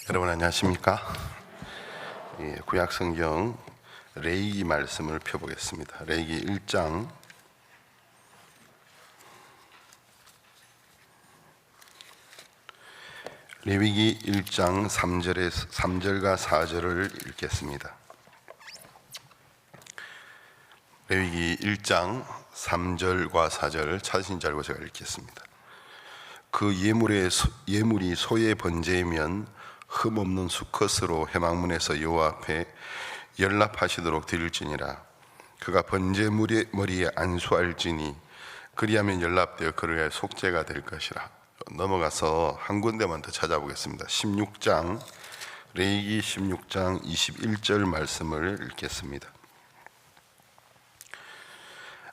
여러분 안녕하십니까? 구약성경 레위기 말씀을 펴보겠습니다. 레위기 1장 레위기 1장 3절과 4절을 읽겠습니다. 레위기 1장 3절과 4절 찾으신 줄 알고 제가 읽겠습니다. 그 예물이 소의 번제이면 흠없는 수컷으로 회막문에서 여호와 앞에 연락하시도록 드릴지니라. 그가 번제 머리에 안수할지니 그리하면 연락되어 그를 위하여 속죄가 될 것이라. 넘어가서 한 군데만 더 찾아보겠습니다. 16장 레위기 16장 21절 말씀을 읽겠습니다.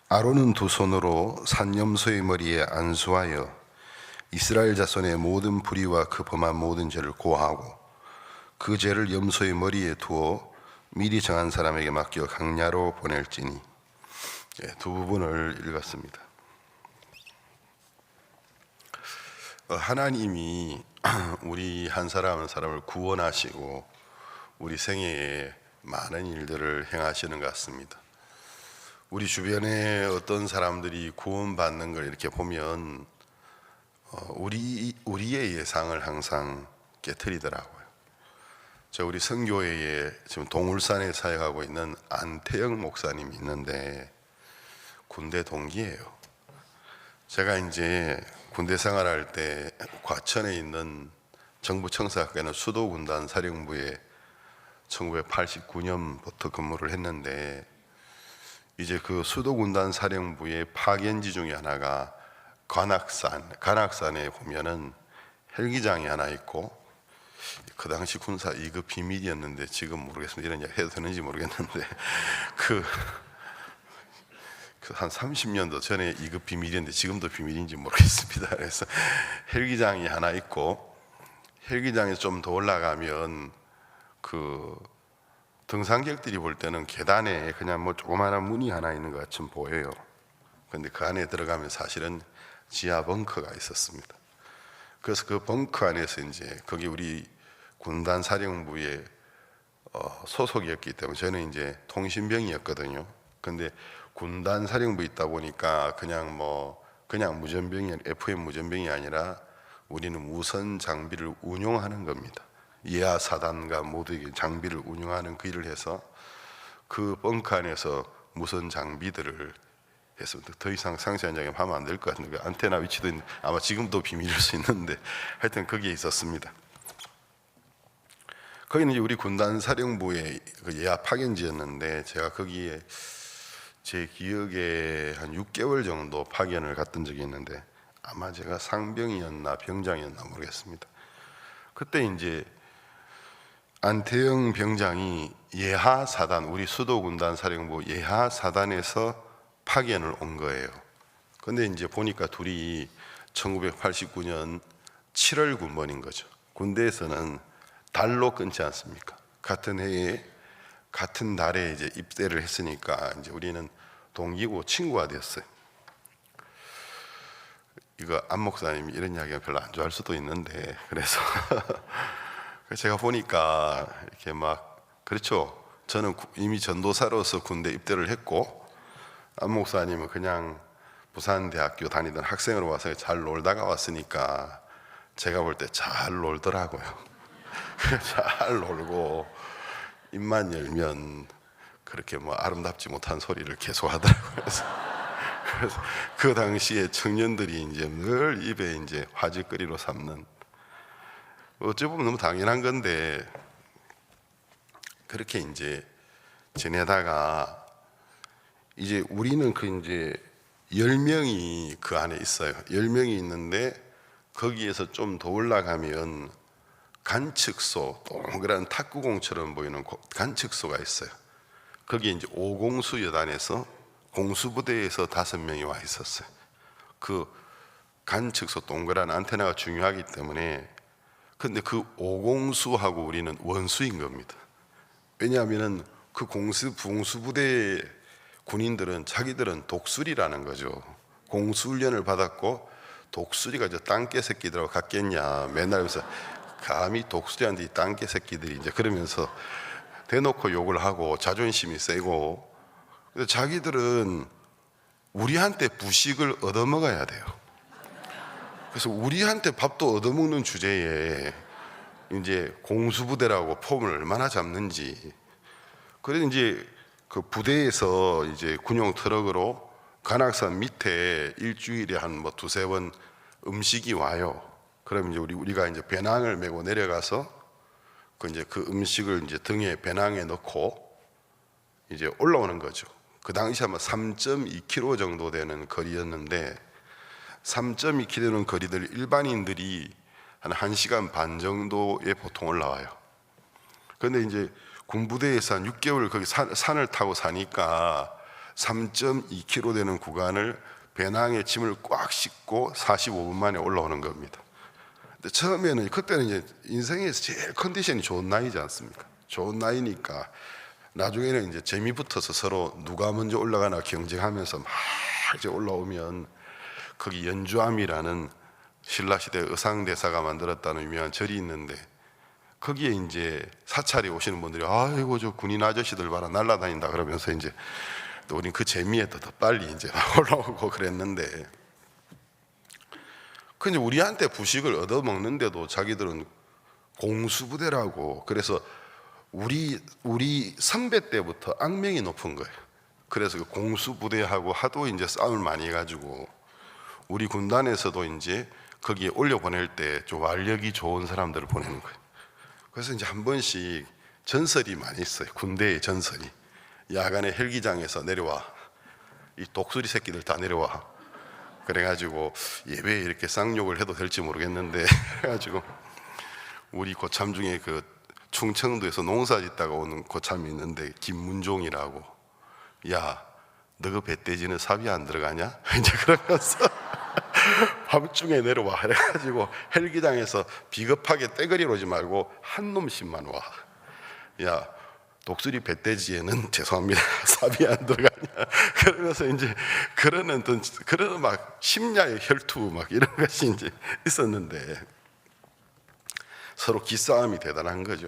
아론은 두 손으로 산염소의 머리에 안수하여 이스라엘 자손의 모든 불의와 그 범한 모든 죄를 고하고 그 죄를 염소의 머리에 두어 미리 정한 사람에게 맡겨 강야로 보낼지니. 두 부분을 읽었습니다. 하나님이 우리 한 사람 한 사람을 구원하시고 우리 생애에 많은 일들을 행하시는 것 같습니다. 우리 주변에 어떤 사람들이 구원받는 걸 이렇게 보면 우리의 예상을 항상 깨트리더라고요. 우리 선교회에 지금 동울산에 사역하고 있는 안태영 목사님이 있는데 군대 동기예요. 제가 이제 군대 생활할 때 과천에 있는 정부 청사학교는 수도군단 사령부에 1989년부터 근무를 했는데, 이제 그 수도군단 사령부의 파견지 중에 하나가 관악산에 보면은 헬기장이 하나 있고, 그 당시 군사 2급 비밀이었는데 지금 모르겠습니다. 이런 얘기 해도 되는지 모르겠는데 한 30년도 전에 2급 비밀이었는데 지금도 비밀인지 모르겠습니다. 그래서 헬기장이 하나 있고, 헬기장에서 좀 더 올라가면 그 등산객들이 볼 때는 계단에 그냥 뭐 조그마한 문이 하나 있는 것 같이 보여요. 근데 그 안에 들어가면 사실은 지하 벙커가 있었습니다. 그래서 그 벙커 안에서 이제 거기 우리 군단 사령부의 소속이었기 때문에 저는 이제 통신병이었거든요. 근데 군단 사령부에 있다 보니까 그냥 무전병이, FM 무전병이 아니라 우리는 무선 장비를 운용하는 겁니다. 예하 사단과 모두에게 장비를 운용하는 그 일을 해서 그 벙커 안에서 무선 장비들을 했습니다. 더 이상 상세한 이야기 하면 안 될 것 같은데, 안테나 위치도 아마 지금도 비밀일 수 있는데 하여튼 거기에 있었습니다. 거기는 이제 우리 군단 사령부의 그 예하 파견지였는데, 제가 거기에 제 기억에 한 6개월 정도 파견을 갔던 적이 있는데, 아마 제가 상병이었나 병장이었나 모르겠습니다. 그때 이제 안태영 병장이 예하 사단, 우리 수도군단 사령부 예하 사단에서 파견을 온 거예요. 근데 이제 보니까 둘이 1989년 7월 군번인 거죠. 군대에서는 달로 끊지 않습니까? 같은 해에 같은 달에 이제 입대를 했으니까 이제 우리는 동기고 친구가 됐어요. 이거 안 목사님이 이런 이야기가 별로 안 좋아할 수도 있는데, 그래서 제가 보니까 이렇게 그렇죠. 저는 이미 전도사로서 군대 입대를 했고, 안 목사님은 그냥 부산대학교 다니던 학생으로 와서 잘 놀다가 왔으니까 제가 볼 때 잘 놀더라고요. 잘 놀고 입만 열면 그렇게 아름답지 못한 소리를 계속 하더라고요. 그래서 그 당시에 청년들이 이제 늘 입에 이제 화제거리로 삼는, 어찌 보면 너무 당연한 건데, 그렇게 이제 지내다가 이제 우리는 이제 10명이 그 안에 있어요. 10명이 있는데 거기에서 좀 더 올라가면 관측소, 동그란 탁구공처럼 보이는 관측소가 있어요. 거기에 이제 5공수 여단에서 공수부대에서 5명이 와 있었어요. 그 관측소 동그란 안테나가 중요하기 때문에. 근데 그 5공수하고 우리는 원수인 겁니다. 왜냐하면 그 공수부대 군인들은 자기들은 독수리라는 거죠. 공수훈련을 받았고 독수리가 저 땅개 새끼들하고 같겠냐 맨날 하면서 감히 독수리한테 이 딴개 새끼들이 이제 그러면서 대놓고 욕을 하고 자존심이 세고, 근데 자기들은 우리한테 부식을 얻어먹어야 돼요. 그래서 우리한테 밥도 얻어먹는 주제에 이제 공수부대라고 폼을 얼마나 잡는지. 그래서 이제 그 부대에서 이제 군용 트럭으로 관악산 밑에 일주일에 한 뭐 두세 번 음식이 와요. 그럼 이제 우리가 이제 배낭을 메고 내려가서 그 음식을 이제 등에 배낭에 넣고 이제 올라오는 거죠. 그 당시 아마 3.2km 정도 되는 거리였는데, 3.2km는 거리들 일반인들이 한 1시간 반 정도에 보통 올라와요. 그런데 이제 군부대에서 한 6개월 거기 산을 타고 사니까 3.2km 되는 구간을 배낭에 짐을 꽉 싣고 45분 만에 올라오는 겁니다. 근데 처음에는, 그때는 이제 인생에서 제일 컨디션이 좋은 나이지 않습니까? 좋은 나이니까 나중에는 이제 재미 붙어서 서로 누가 먼저 올라가나 경쟁하면서 막 이제 올라오면, 거기 연주암이라는 신라시대 의상대사가 만들었다는 유명한 절이 있는데, 거기에 이제 사찰에 오시는 분들이 아이고 저 군인 아저씨들 봐라 날라다닌다 그러면서 이제 또 우린 그 재미에 더 빨리 이제 올라오고 그랬는데, 근데 우리한테 부식을 얻어먹는데도 자기들은 공수부대라고, 그래서 우리 선배 때부터 악명이 높은 거예요. 그래서 그 공수부대하고 하도 이제 싸움을 많이 해가지고 우리 군단에서도 이제 거기에 올려보낼 때 좀 완력이 좋은 사람들을 보내는 거예요. 그래서 이제 한 번씩 전설이 많이 있어요. 군대의 전설이. 야간에 헬기장에서 내려와, 이 독수리 새끼들 다 내려와. 그래가지고 예배에 이렇게 쌍욕을 해도 될지 모르겠는데 그래가지고 우리 고참 중에 그 충청도에서 농사 짓다가 오는 고참이 있는데, 김문종이라고, 야 너 그 배돼지는 삽이 안 들어가냐? 이제 그러면서 밤중에 내려와. 그래가지고 헬기장에서 비겁하게 떼거리로 오지 말고 한 놈씩만 와. 야 독수리 배돼지에는 죄송합니다 삽이 안 들어가냐? 그러면서 이제 그러는 막 심야의 혈투 막 이런 것이 이제 있었는데, 서로 기싸움이 대단한 거죠.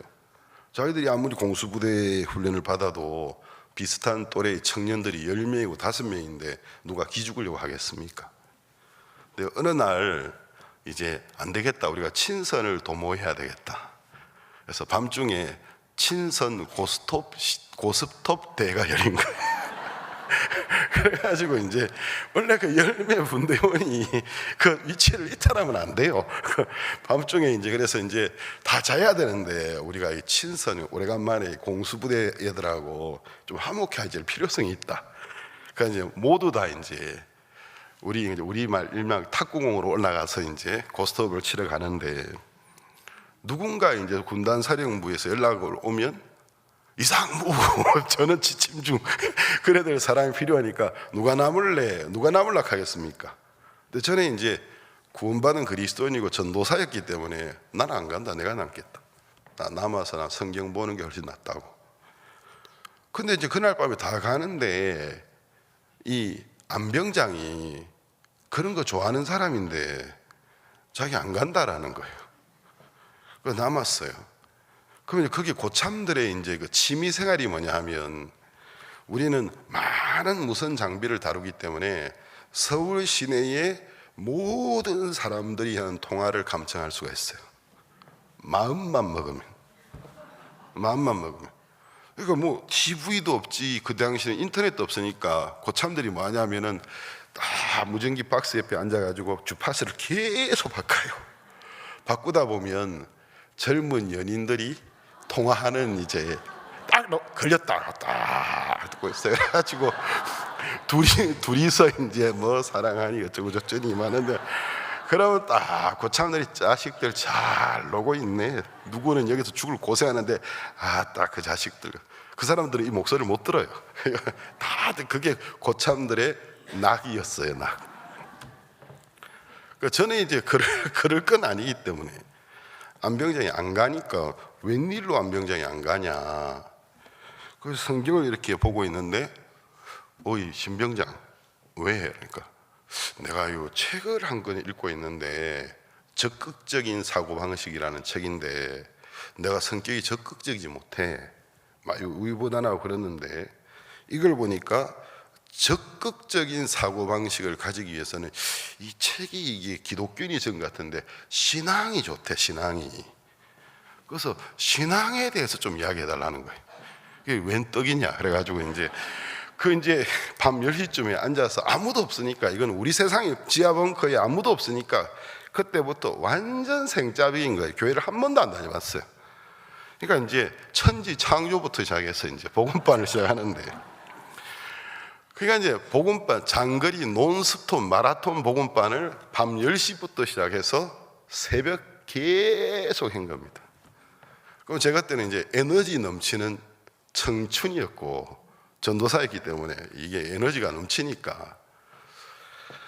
자기들이 아무리 공수부대 훈련을 받아도 비슷한 또래의 청년들이 10명이고 5명인데 누가 기죽으려고 하겠습니까? 근데 어느 날 이제 안 되겠다, 우리가 친선을 도모해야 되겠다. 그래서 밤중에 친선 고스톱 대회가 열린 거예요. 그래가지고 이제 원래 그 10명 분대원이 그 위치를 이탈하면 안 돼요. 밤중에 이제 그래서 이제 다 자야 되는데, 우리가 이 친선 오래간만에 공수부대 애들하고 좀 화목해질 필요성이 있다. 그러니까 이제 모두 다 이제 우리말 일명 탁구공으로 올라가서 이제 고스톱을 치러 가는데, 누군가 이제 군단 사령부에서 연락을 오면 이상무 저는 지침 중 그래야 될 사람이 필요하니까 누가 남을라 하겠습니까? 근데 저는 이제 구원받은 그리스도인이고 전도사였기 때문에 나는 안 간다, 내가 남겠다. 나 남아서 나 성경 보는 게 훨씬 낫다고. 근데 이제 그날 밤에 다 가는데 이 안병장이 그런 거 좋아하는 사람인데 자기 안 간다라는 거예요. 그래서 남았어요. 그러면 그게 고참들의 이제 그 취미 생활이 뭐냐 하면, 우리는 많은 무선 장비를 다루기 때문에 서울 시내의 모든 사람들이 하는 통화를 감청할 수가 있어요. 마음만 먹으면. 그러니까 뭐 TV도 없지, 그 당시에는 인터넷도 없으니까 고참들이 뭐 하냐면은 다 무전기 박스 옆에 앉아가지고 주파수를 계속 바꿔요. 바꾸다 보면 젊은 연인들이 통화하는 이제 딱 걸렸다 딱 듣고 있어요. 그래가지고 둘이서 이제 뭐 사랑하니 어쩌고 저쩌니 하는데, 그러면 딱 고참들이 자식들 잘 놀고 있네. 누구는 여기서 죽을 고생하는데 딱 그 자식들, 그 사람들은 이 목소리를 못 들어요. 다들 그게 고참들의 낙이었어요, 낙. 그러니까 저는 이제 그럴 건 아니기 때문에 안병장이 안 가니까, 웬일로 안병장이 안 가냐. 그래서 성경을 이렇게 보고 있는데, 어이 신병장 왜? 그러니까 내가 요 책을 한 권 읽고 있는데 적극적인 사고방식이라는 책인데 내가 성격이 적극적이지 못해. 막 우유부단하고 그랬는데 이걸 보니까 적극적인 사고방식을 가지기 위해서는 이 책이 이게 기독교인이 적은 것 같은데 신앙이 좋대, 신앙이. 그래서 신앙에 대해서 좀 이야기해 달라는 거예요. 그게 웬 떡이냐. 그래가지고 이제 밤 10시쯤에 앉아서 아무도 없으니까, 이건 우리 세상에 지하 벙커에 아무도 없으니까 그때부터 완전 생짜비인 거예요. 교회를 한 번도 안 다녀봤어요. 그러니까 이제 천지 창조부터 시작해서 이제 복음반을 시작하는데, 그러니까 이제 복음반 장거리 논스톱 마라톤 복음반을 밤 10시부터 시작해서 새벽 계속 한 겁니다. 그럼 제가 그때는 이제 에너지 넘치는 청춘이었고 전도사였기 때문에 이게 에너지가 넘치니까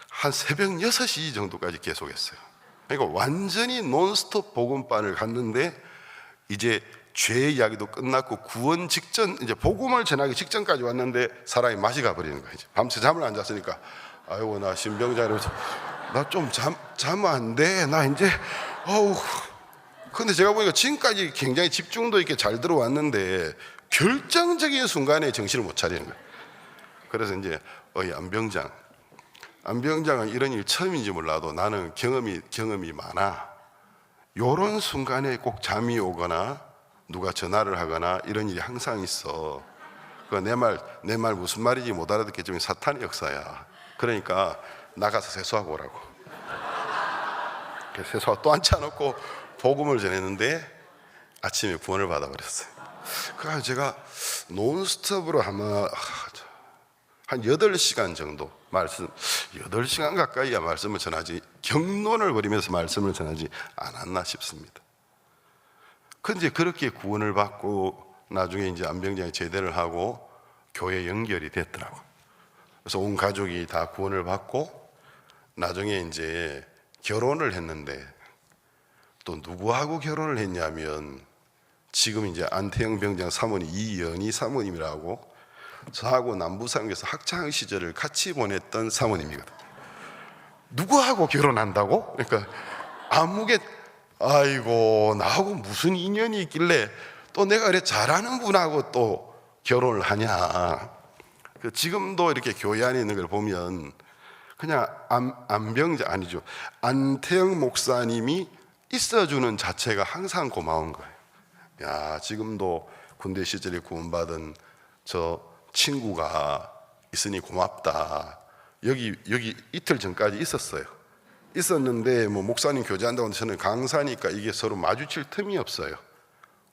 한 새벽 6시 정도까지 계속했어요. 그러니까 완전히 논스톱 복음반을 갔는데 이제 죄 이야기도 끝났고 구원 직전, 이제 복음을 전하기 직전까지 왔는데 사람이 맛이 가버리는 거예요. 밤새 잠을 안 잤으니까 아이고 나 신병자 이러면서 나 좀 자면 안 돼. 나 이제 근데 제가 보니까 지금까지 굉장히 집중도 있게 잘 들어왔는데 결정적인 순간에 정신을 못 차리는 거예요. 그래서 이제 안병장은 이런 일 처음인지 몰라도 나는 경험이 많아. 요런 순간에 꼭 잠이 오거나 누가 전화를 하거나 이런 일이 항상 있어. 내 말 무슨 말인지 못 알아듣겠지만 사탄의 역사야. 그러니까 나가서 세수하고 오라고. 세수하고 또 앉혀놓고 복음을 전했는데 아침에 구원을 받아버렸어요. 그래서 제가 논스톱으로 아마 한 8시간 정도 8시간 가까이야 말씀을 전하지, 경론을 벌이면서 말씀을 전하지 않았나 싶습니다. 근데 그렇게 구원을 받고 나중에 이제 안병장에 제대를 하고 교회 연결이 됐더라고요. 그래서 온 가족이 다 구원을 받고 나중에 이제 결혼을 했는데, 또 누구하고 결혼을 했냐면 지금 이제 안태영 병장 사모님 이연희 사모님이라고 저하고 남부상에서 학창 시절을 같이 보냈던 사모님이거든요. 누구하고 결혼한다고? 그러니까 아이고 나하고 무슨 인연이 있길래 또 내가 그래 잘하는 분하고 또 결혼을 하냐. 지금도 이렇게 교회 안에 있는 걸 보면 그냥 안태영 목사님이 있어주는 자체가 항상 고마운 거예요. 야, 지금도 군대 시절에 구원받은 저 친구가 있으니 고맙다. 여기 이틀 전까지 있었는데 뭐 목사님 교제한다고 저는 강사니까 이게 서로 마주칠 틈이 없어요.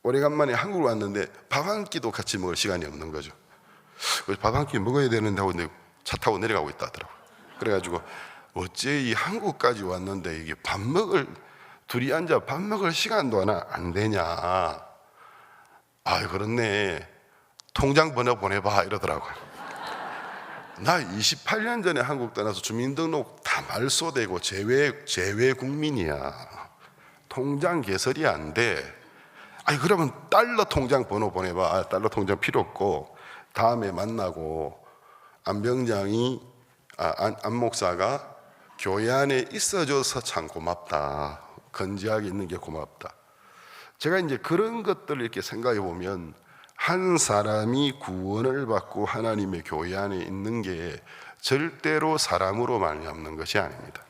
오래간만에 한국을 왔는데 밥 한 끼도 같이 먹을 시간이 없는 거죠. 밥 한 끼 먹어야 되는데 하고 차 타고 내려가고 있다 하더라고요. 그래가지고 어째 이 한국까지 왔는데 이게 둘이 앉아 밥 먹을 시간도 하나 안 되냐. 그렇네. 통장 번호 보내봐 이러더라고요. 나 28년 전에 한국 떠나서 주민등록 다 말소되고 제외 국민이야. 통장 개설이 안 돼. 그러면 달러 통장 번호 보내봐. 달러 통장 필요 없고 다음에 만나고 안 목사가 교회 안에 있어줘서 참 고맙다. 건재하게 있는 게 고맙다. 제가 이제 그런 것들을 이렇게 생각해 보면 한 사람이 구원을 받고 하나님의 교회 안에 있는 게 절대로 사람으로 말미암는 것이 아닙니다.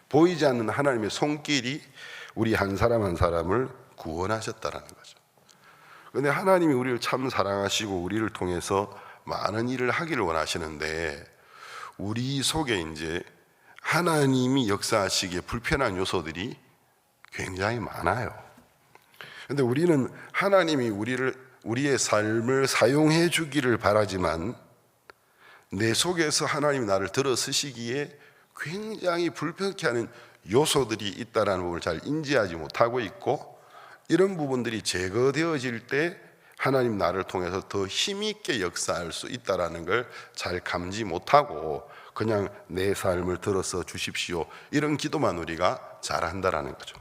보이지 않는 하나님의 손길이 우리 한 사람 한 사람을 구원하셨다라는 거죠. 그런데 하나님이 우리를 참 사랑하시고 우리를 통해서 많은 일을 하기를 원하시는데 우리 속에 이제 하나님이 역사하시기에 불편한 요소들이 굉장히 많아요. 그런데 우리는 하나님이 우리의 삶을 사용해 주기를 바라지만 내 속에서 하나님이 나를 들어쓰시기에 굉장히 불편케 하는 요소들이 있다는 부분을 잘 인지하지 못하고 있고, 이런 부분들이 제거되어질 때 하나님 나를 통해서 더 힘있게 역사할 수 있다는 걸 잘 감지 못하고 그냥 내 삶을 들어서 주십시오 이런 기도만 우리가 잘한다라는 거죠.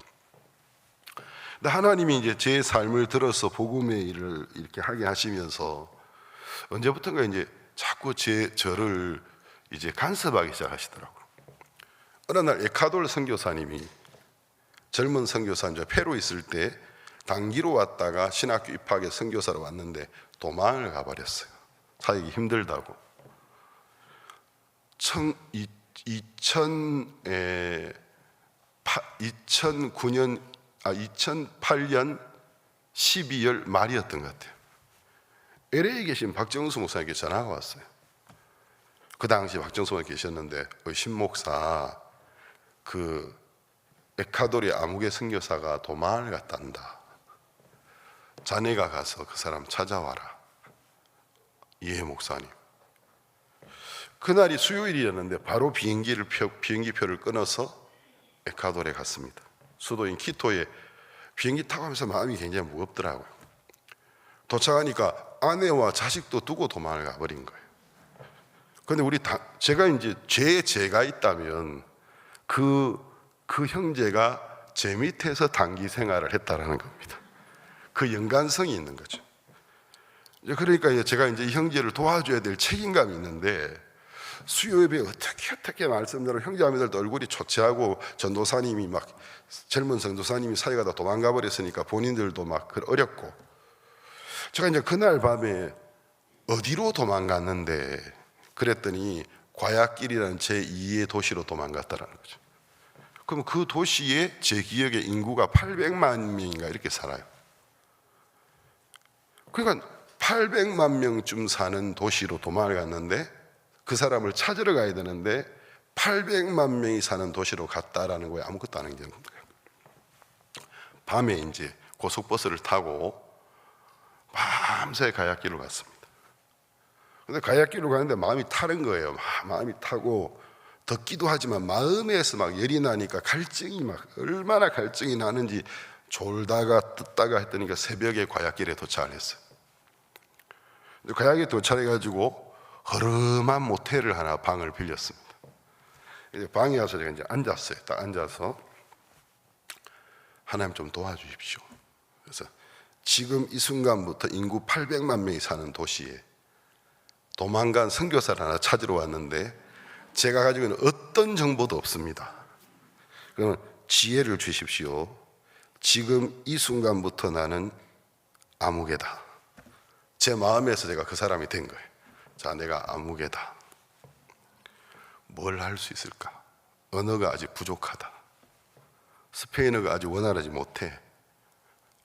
근데 하나님이 이제 제 삶을 들어서 복음의 일을 이렇게 하게 하시면서 언제부턴가 이제 자꾸 저를 이제 간섭하기 시작하시더라고요. 어느 날 에콰도르 선교사님이 젊은 선교사 이제 페루 있을 때 단기로 왔다가 신학교 입학해 선교사로 왔는데 도망을 가버렸어요. 살기 힘들다고. 2008년 12월 말이었던 것 같아요. LA에 계신 박정수 목사님께 전화가 왔어요. 그 당시 박정수 목사님 계셨는데 신 목사, 그 에콰도르의 아무개 선교사가 도망을 갔단다. 자네가 가서 그 사람 찾아와라. 예, 목사님. 그날이 수요일이었는데 바로 비행기표를 끊어서 에콰도르에 갔습니다. 수도인 키토에 비행기 타고 하면서 마음이 굉장히 무겁더라고요. 도착하니까 아내와 자식도 두고 도망을 가버린 거예요. 그런데 제가 있다면 그 형제가 제 밑에서 단기 생활을 했다라는 겁니다. 그 연관성이 있는 거죠. 그러니까 제가 이 형제를 도와줘야 될 책임감이 있는데 수요 예배에 어떻게 말씀대로 형제자매들도 얼굴이 초췌하고 전도사님이 막 젊은 성도사님이 사이가 다 도망가 버렸으니까 본인들도 막 어렵고, 제가 그날 밤에 어디로 도망갔는데 그랬더니 과야길이라는 제2의 도시로 도망갔다라는 거죠. 그럼 그 도시에 제 기억에 인구가 800만 명인가 이렇게 살아요. 그러니까 800만 명쯤 사는 도시로 도망을 갔는데 그 사람을 찾으러 가야 되는데 800만 명이 사는 도시로 갔다라는 거에 아무것도 안 한 거예요. 밤에 이제 고속버스를 타고 밤새 가야길로 갔습니다. 근데 가야길로 가는데 마음이 타는 거예요. 마음이 타고 덥기도 하지만 마음에서 막 열이 나니까 갈증이 막 얼마나 갈증이 나는지 졸다가 뜯다가 했더니 새벽에 가야길에 도착을 했어요. 가야길에 도착해가지고 허름한 모텔을 하나 방을 빌렸습니다. 방에 와서 제가 이제 앉았어요. 딱 앉아서 하나님 좀 도와주십시오. 그래서 지금 이 순간부터 인구 800만 명이 사는 도시에 도망간 선교사를 하나 찾으러 왔는데 제가 가지고 있는 어떤 정보도 없습니다. 그러면 지혜를 주십시오. 지금 이 순간부터 나는 아무개다. 제 마음에서 제가 그 사람이 된 거예요. 자, 내가 아무개다. 뭘 할 수 있을까? 언어가 아직 부족하다. 스페인어가 아직 원활하지 못해.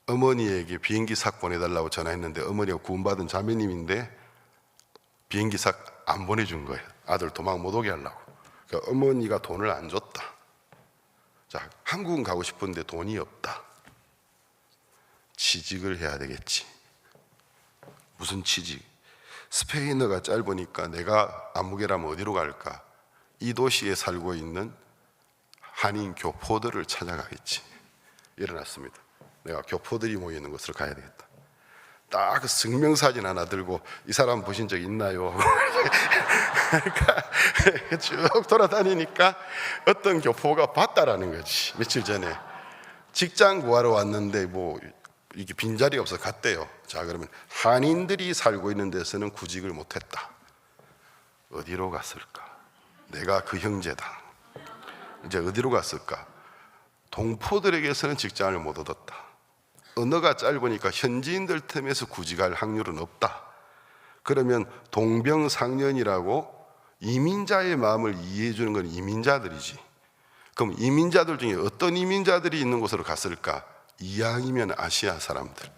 어머니에게 비행기삭 보내달라고 전화했는데 어머니가 구원받은 자매님인데 비행기삭 안 보내준 거예요. 아들 도망 못 오게 하려고. 그러니까 어머니가 돈을 안 줬다. 자, 한국은 가고 싶은데 돈이 없다. 취직을 해야 되겠지. 무슨 취직? 스페인어가 짧으니까 내가 아무개라면 어디로 갈까? 이 도시에 살고 있는 한인 교포들을 찾아가겠지. 일어났습니다. 내가 교포들이 모이는 곳으로 가야 되겠다. 딱 그 증명사진 하나 들고 이 사람 보신 적 있나요? 그러니까 쭉 돌아다니니까 어떤 교포가 봤다라는 거지. 며칠 전에 직장 구하러 왔는데 뭐 이게 빈자리가 없어서 갔대요. 자, 그러면 한인들이 살고 있는 데서는 구직을 못했다. 어디로 갔을까? 내가 그 형제다. 이제 어디로 갔을까? 동포들에게서는 직장을 못 얻었다. 언어가 짧으니까 현지인들 틈에서 구직할 확률은 없다. 그러면 동병상련이라고 이민자의 마음을 이해해 주는 건 이민자들이지. 그럼 이민자들 중에 어떤 이민자들이 있는 곳으로 갔을까? 이왕이면 아시아 사람들,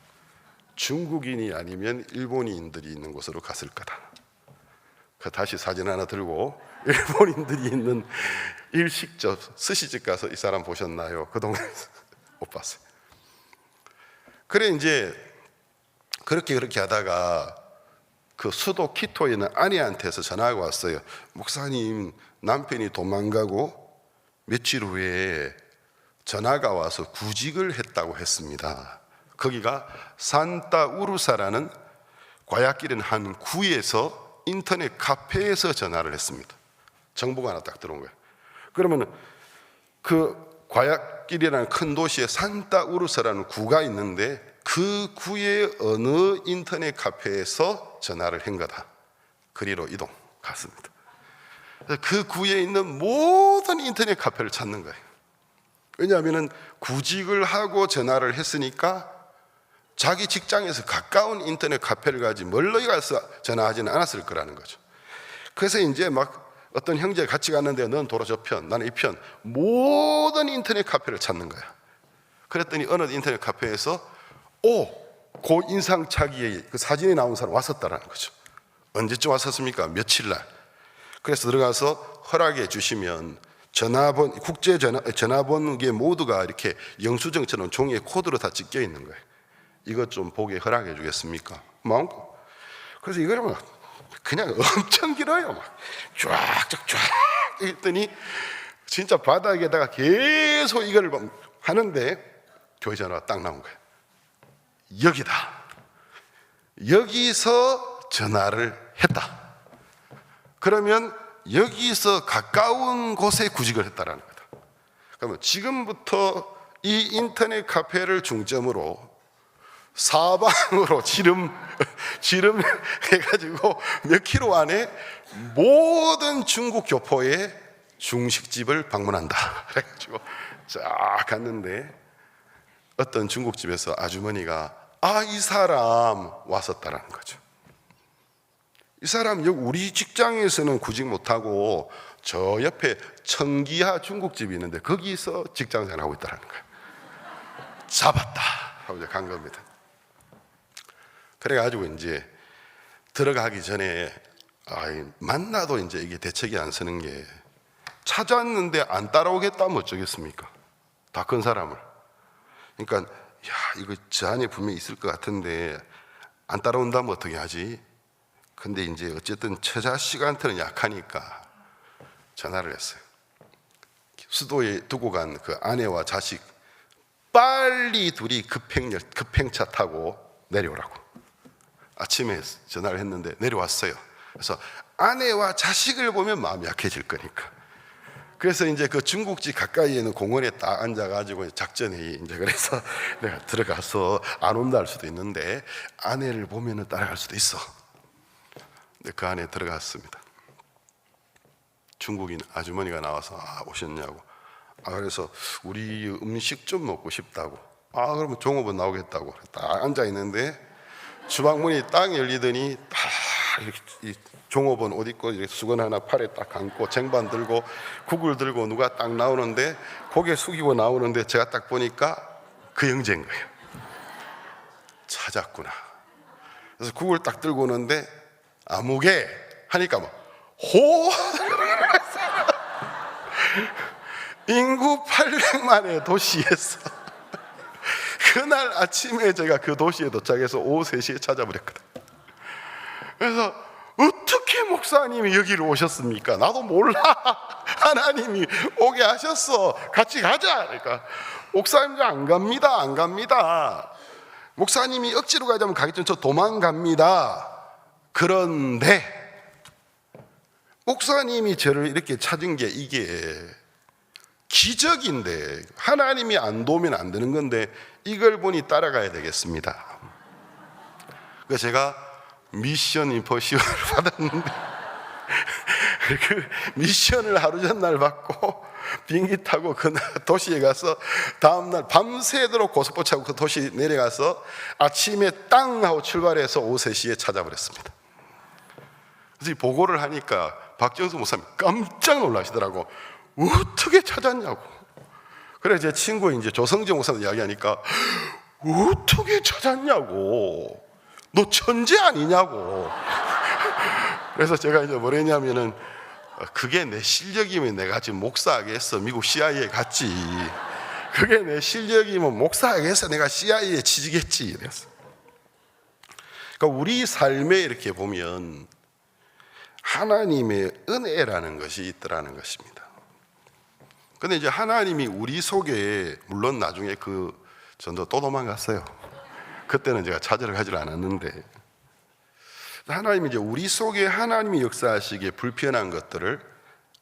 중국인이 아니면 일본인들이 있는 곳으로 갔을 거다. 다시 사진 하나 들고 일본인들이 있는 일식집, 스시집 가서 이 사람 보셨나요? 그 동네에서 못 봤어요. 그래 이제 그렇게 하다가 그 수도 키토에 있는 아내한테서 전화가 왔어요. 목사님, 남편이 도망가고 며칠 후에 전화가 와서 구직을 했다고 했습니다. 거기가 산타 우르사라는 과야길인 한 구에서 인터넷 카페에서 전화를 했습니다. 정보가 하나 딱 들어온 거예요. 그러면 그 과야길이라는 큰 도시에 산타 우르사라는 구가 있는데 그 구의 어느 인터넷 카페에서 전화를 한 거다. 그리로 이동 갔습니다. 그 구에 있는 모든 인터넷 카페를 찾는 거예요. 왜냐하면 구직을 하고 전화를 했으니까 자기 직장에서 가까운 인터넷 카페를 가지 멀리 가서 전화하지는 않았을 거라는 거죠. 그래서 이제 막 어떤 형제가 같이 갔는데 넌 도로 저편, 나는 이편, 모든 인터넷 카페를 찾는 거야. 그랬더니 어느 인터넷 카페에서 그 인상착의의 그 사진에 나온 사람 왔었다라는 거죠. 언제쯤 왔었습니까? 며칠 날. 그래서 들어가서 허락해 주시면 국제 전화번호에 모두가 이렇게 영수증처럼 종이에 코드로 다 찍혀 있는 거예요. 이것 좀 보게 허락해 주겠습니까? 마음껏. 그래서 이거를 막 그냥 엄청 길어요. 막 쫙쫙쫙 했더니 진짜 바닥에다가 계속 이걸 하는데 교회 전화가 딱 나온 거예요. 여기다. 여기서 전화를 했다. 그러면 여기서 가까운 곳에 구직을 했다라는 거다. 그러면 지금부터 이 인터넷 카페를 중점으로 사방으로 지름 해가지고 몇 킬로 안에 모든 중국 교포의 중식집을 방문한다. 그래가지고 쫙 갔는데 어떤 중국집에서 아주머니가 이 사람 왔었다라는 거죠. 이 사람 여기 우리 직장에서는 구직 못하고 저 옆에 청기하 중국집이 있는데 거기서 직장생활하고 있다는 거예요. 잡았다 하고 이제 간 겁니다. 그래가지고 이제 들어가기 전에 만나도 이제 이게 대책이 안 서는 게 찾았는데 안 따라오겠다면 어쩌겠습니까? 다 큰 사람을. 그러니까 이거 저 안에 분명히 있을 것 같은데 안 따라온다면 어떻게 하지? 근데 이제 어쨌든 처자 시간대는 약하니까 전화를 했어요. 수도에 두고 간 그 아내와 자식 빨리 둘이 급행차 타고 내려오라고. 아침에 전화를 했는데 내려왔어요. 그래서 아내와 자식을 보면 마음이 약해질 거니까. 그래서 이제 그 중국집 가까이에 있는 공원에 딱 앉아가지고 작전회의 이제 그래서 내가 들어가서 안 온다 할 수도 있는데 아내를 보면은 따라갈 수도 있어. 근데 그 안에 들어갔습니다. 중국인 아주머니가 나와서 오셨냐고. 그래서 우리 음식 좀 먹고 싶다고. 그러면 종업원 나오겠다고. 딱 앉아 있는데 주방문이 딱 열리더니 딱 이렇게 종업원 옷 입고 이렇게 수건 하나 팔에 딱 감고 쟁반 들고 국을 들고 누가 딱 나오는데 고개 숙이고 나오는데 제가 딱 보니까 그 형제인 거예요. 찾았구나. 그래서 국을 딱 들고 오는데 아무개 하니까 인구 800만의 도시에서 그날 아침에 제가 그 도시에 도착해서 오후 3시에 찾아버렸거든. 그래서 어떻게 목사님이 여기를 오셨습니까? 나도 몰라. 하나님이 오게 하셨어. 같이 가자. 그러니까 목사님 안 갑니다. 목사님이 억지로 가자면 가겠지만 저 도망갑니다. 그런데 목사님이 저를 이렇게 찾은 게 이게 기적인데 하나님이 안 도우면 안 되는 건데 이걸 보니 따라가야 되겠습니다. 그래서 제가 미션 임포시블을 받았는데 그 미션을 하루 전날 받고 비행기 타고 그 도시에 가서 다음날 밤새도록 고속버스 타고 그 도시 내려가서 아침에 땅 하고 출발해서 오후 3시에 찾아버렸습니다. 그래서 이 보고를 하니까 박정수 목사님 깜짝 놀라시더라고. 어떻게 찾았냐고. 그래 제 친구 이제 조성재 목사님 이야기하니까 어떻게 찾았냐고. 너 천재 아니냐고. 그래서 제가 이제 뭐랬냐면은 그게 내 실력이면 내가 지금 목사하겠어. 미국 CIA에 갔지. 그게 내 실력이면 목사하겠어. 내가 CIA에 취직했지. 이랬어. 그러니까 우리 삶에 이렇게 보면 하나님의 은혜라는 것이 있더라는 것입니다. 근데 이제 하나님이 우리 속에 물론 나중에 그 전도 또 도망갔어요. 그때는 제가 찾으러 가지 않았는데 하나님이 이제 우리 속에 하나님이 역사하시기에 불편한 것들을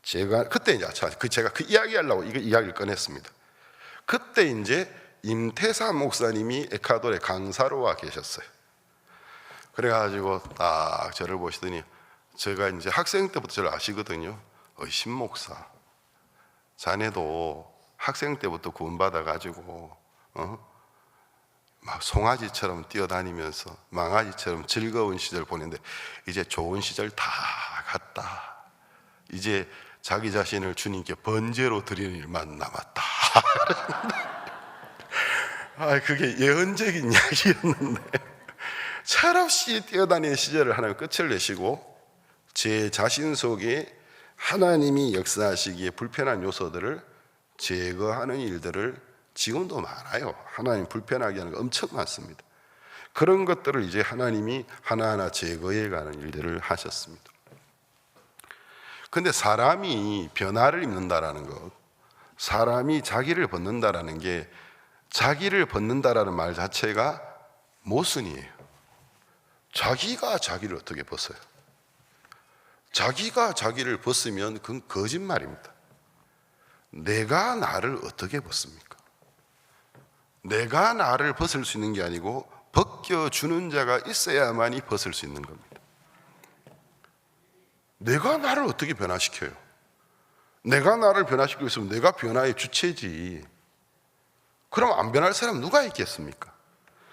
제가 그때 이제 제가 그 이야기하려고 이거 이야기를 꺼냈습니다. 그때 이제 임태삼 목사님이 에콰도르에 강사로 와 계셨어요. 그래가지고 딱 저를 보시더니 제가 이제 학생 때부터 저를 아시거든요. 신 목사, 자네도 학생 때부터 구원받아 가지고 막 송아지처럼 뛰어다니면서 망아지처럼 즐거운 시절 보냈는데 이제 좋은 시절 다 갔다. 이제 자기 자신을 주님께 번제로 드리는 일만 남았다. 그게 예언적인 이야기였는데 철없이 뛰어다니는 시절을 하나님 끝을 내시고 제 자신 속에 하나님이 역사하시기에 불편한 요소들을 제거하는 일들을 지금도 많아요. 하나님 불편하게 하는 거 엄청 많습니다. 그런 것들을 이제 하나님이 하나하나 제거해 가는 일들을 하셨습니다. 근데 사람이 변화를 입는다라는 것, 사람이 자기를 벗는다라는 게, 자기를 벗는다라는 말 자체가 모순이에요. 자기가 자기를 어떻게 벗어요? 자기가 자기를 벗으면 그건 거짓말입니다. 내가 나를 어떻게 벗습니까? 내가 나를 벗을 수 있는 게 아니고 벗겨주는 자가 있어야만이 벗을 수 있는 겁니다. 내가 나를 어떻게 변화시켜요? 내가 나를 변화시키고 있으면 내가 변화의 주체지. 그럼 안 변할 사람 누가 있겠습니까?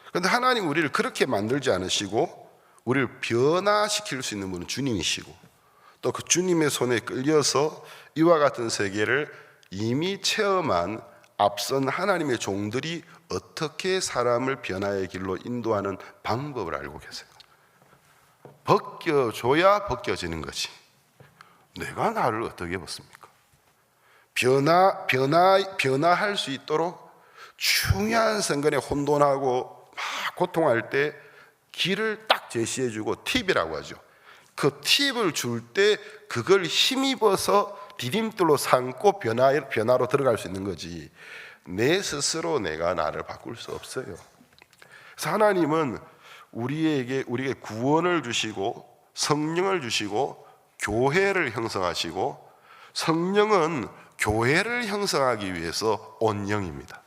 그런데 하나님 우리를 그렇게 만들지 않으시고 우리를 변화시킬 수 있는 분은 주님이시고 또 그 주님의 손에 끌려서 이와 같은 세계를 이미 체험한 앞선 하나님의 종들이 어떻게 사람을 변화의 길로 인도하는 방법을 알고 계세요. 벗겨줘야 벗겨지는 거지. 내가 나를 어떻게 벗습니까? 변화할 수 있도록 중요한 순간에 혼돈하고 막 고통할 때 길을 딱 제시해주고 팁이라고 하죠. 그 팁을 줄 때 그걸 힘입어서 디딤돌로 삼고 변화로 들어갈 수 있는 거지. 내 스스로 내가 나를 바꿀 수 없어요. 그래서 하나님은 우리에게 구원을 주시고 성령을 주시고 교회를 형성하시고, 성령은 교회를 형성하기 위해서 온 영입니다.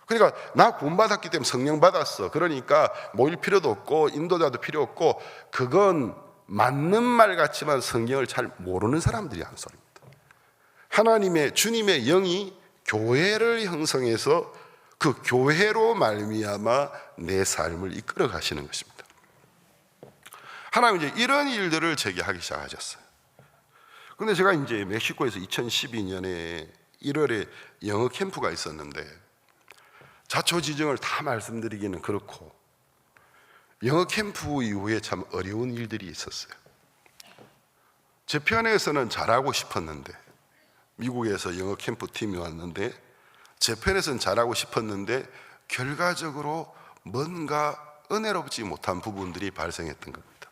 그러니까 나 구원받았기 때문에 성령 받았어, 그러니까 모일 필요도 없고 인도자도 필요 없고, 그건 맞는 말 같지만 성경을 잘 모르는 사람들이 하는 소리입니다. 하나님의 주님의 영이 교회를 형성해서 그 교회로 말미암아 내 삶을 이끌어 가시는 것입니다. 하나님은 이제 이런 일들을 제게 하기 시작하셨어요. 그런데 제가 이제 멕시코에서 2012년에 1월에 영어 캠프가 있었는데, 자초지종을 다 말씀드리기는 그렇고 영어 캠프 이후에 참 어려운 일들이 있었어요. 제 편에서는 잘하고 싶었는데, 미국에서 영어 캠프 팀이 왔는데 제 편에서는 잘하고 싶었는데 결과적으로 뭔가 은혜롭지 못한 부분들이 발생했던 겁니다.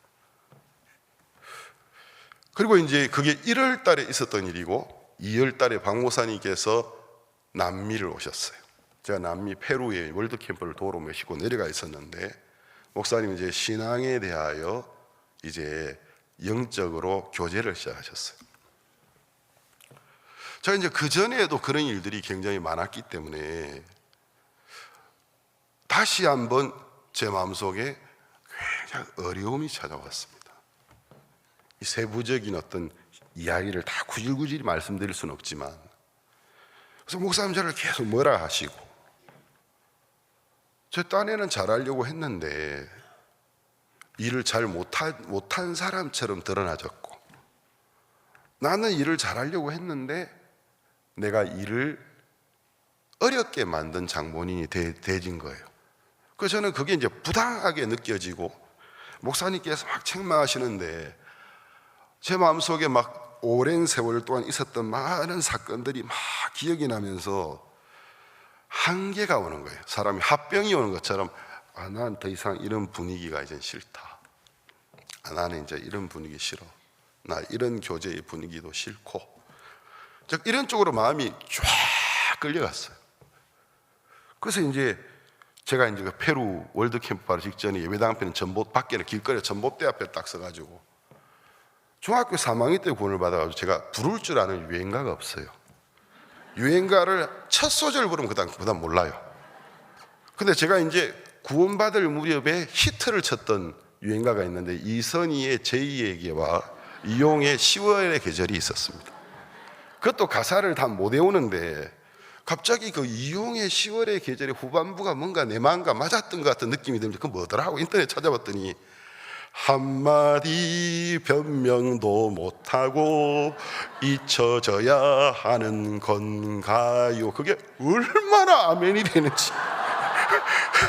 그리고 이제 그게 1월 달에 있었던 일이고, 2월 달에 박 목사님께서 남미를 오셨어요. 제가 남미 페루에 월드 캠프를 도우러 멕시코 내려가 있었는데, 목사님은 이제 신앙에 대하여 이제 영적으로 교제를 시작하셨어요. 제가 이제 그 전에도 그런 일들이 굉장히 많았기 때문에 다시 한번 제 마음속에 굉장히 어려움이 찾아왔습니다. 이 세부적인 어떤 이야기를 다 구질구질 말씀드릴 수는 없지만, 그래서 목사님 저를 계속 뭐라 하시고, 제 딴에는 잘하려고 했는데 일을 잘 못한 사람처럼 드러나졌고, 나는 일을 잘하려고 했는데 내가 일을 어렵게 만든 장본인이 되진 거예요. 그래서 저는 그게 이제 부당하게 느껴지고, 목사님께서 막 책망하시는데 제 마음속에 막 오랜 세월 동안 있었던 많은 사건들이 막 기억이 나면서 한계가 오는 거예요. 사람이 합병이 오는 것처럼, 난 더 이상 이런 분위기가 이제 싫다. 나는 이제 이런 분위기 싫어. 나 이런 교제의 분위기도 싫고, 즉 이런 쪽으로 마음이 쫙 끌려갔어요. 그래서 이제 제가 이제 그 페루 월드 캠프 바로 직전에 예배당 앞에는 밖에는 길거리에 전봇대 앞에 딱 서가지고, 중학교 3학년 때 구원을 받아가지고 제가 부를 줄 아는 유행가가 없어요. 유행가를 첫 소절 부르면 그다음 몰라요. 근데 제가 이제 구원받을 무렵에 히트를 쳤던 유행가가 있는데, 이선희의 제2에게와 이용의 10월의 계절이 있었습니다. 그것도 가사를 다 못 외우는데 갑자기 그 이용의 10월의 계절의 후반부가 뭔가 내 마음과 맞았던 것 같은 느낌이 듭니다. 그 뭐더라고 인터넷 찾아봤더니 한마디 변명도 못하고 잊혀져야 하는 건가요? 그게 얼마나 아멘이 되는지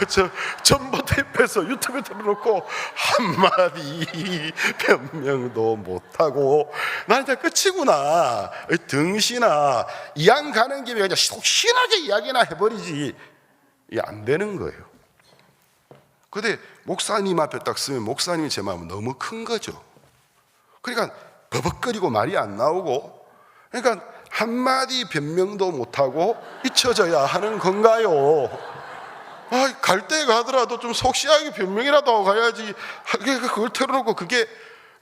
저 전부 테이프에서 유튜브에 틀어놓고 한마디 변명도 못하고 나 이제 끝이구나 등신아 이왕 가는 김에 그냥 속신하게 이야기나 해버리지 이게 안 되는 거예요. 근데 목사님 앞에 딱 쓰면 목사님이 제 마음은 너무 큰 거죠. 그러니까 버벅거리고 말이 안 나오고 그러니까 한마디 변명도 못하고 잊혀져야 하는 건가요? 갈 때 가더라도 좀 속시하게 변명이라도 하고 가야지. 그걸 틀어놓고 그게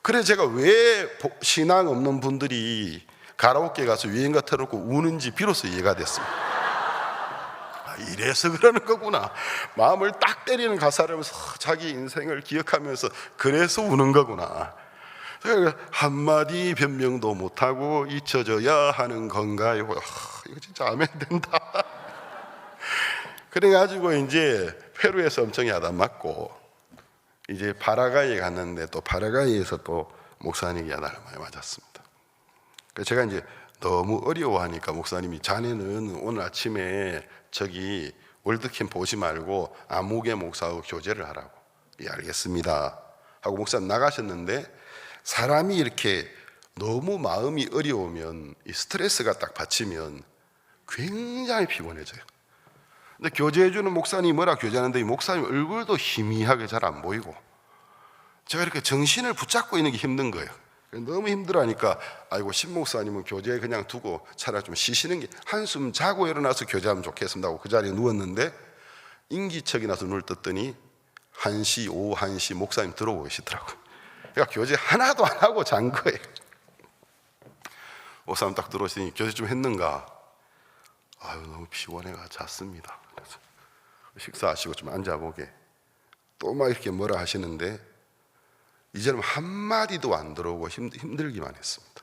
그래 제가 왜 신앙 없는 분들이 가라오케 가서 유행가 틀어놓고 우는지 비로소 이해가 됐습니다. 이래서 그러는 거구나. 마음을 딱 때리는 가사를 하면서 자기 인생을 기억하면서 그래서 우는 거구나. 한마디 변명도 못하고 잊혀져야 하는 건가요? 이거 진짜 아멘 된다. 그래가지고 이제 페루에서 엄청 야단 맞고 이제 파라과이에 갔는데 또 파라과이에서 또 목사님이 야단을 많이 맞았습니다. 그래서 제가 이제 너무 어려워하니까 목사님이 자네는 오늘 아침에 저기 월드캠프 오지 말고 아무개 목사하고 교제를 하라고. 예, 알겠습니다 하고 목사님 나가셨는데 사람이 이렇게 너무 마음이 어려우면 이 스트레스가 딱 받치면 굉장히 피곤해져요. 근데 교제해주는 목사님이 뭐라 교제하는데 이 목사님 얼굴도 희미하게 잘 안 보이고 제가 이렇게 정신을 붙잡고 있는 게 힘든 거예요. 너무 힘들어하니까 아이고 신목사님은 교제에 그냥 두고 차라리 좀 쉬시는 게 한숨 자고 일어나서 교제하면 좋겠습니다 하고 그 자리에 누웠는데 인기척이 나서 눈을 떴더니 1시 오후 1시 목사님 들어오시더라고요. 그러니까 교제 하나도 안 하고 잔 거예요. 목사님 딱 들어오시니 교제 좀 했는가? 아유 너무 피곤해가 잤습니다. 그래서 식사하시고 좀 앉아보게 또 막 이렇게 뭐라 하시는데 이제는 한마디도 안 들어오고 힘들기만 했습니다.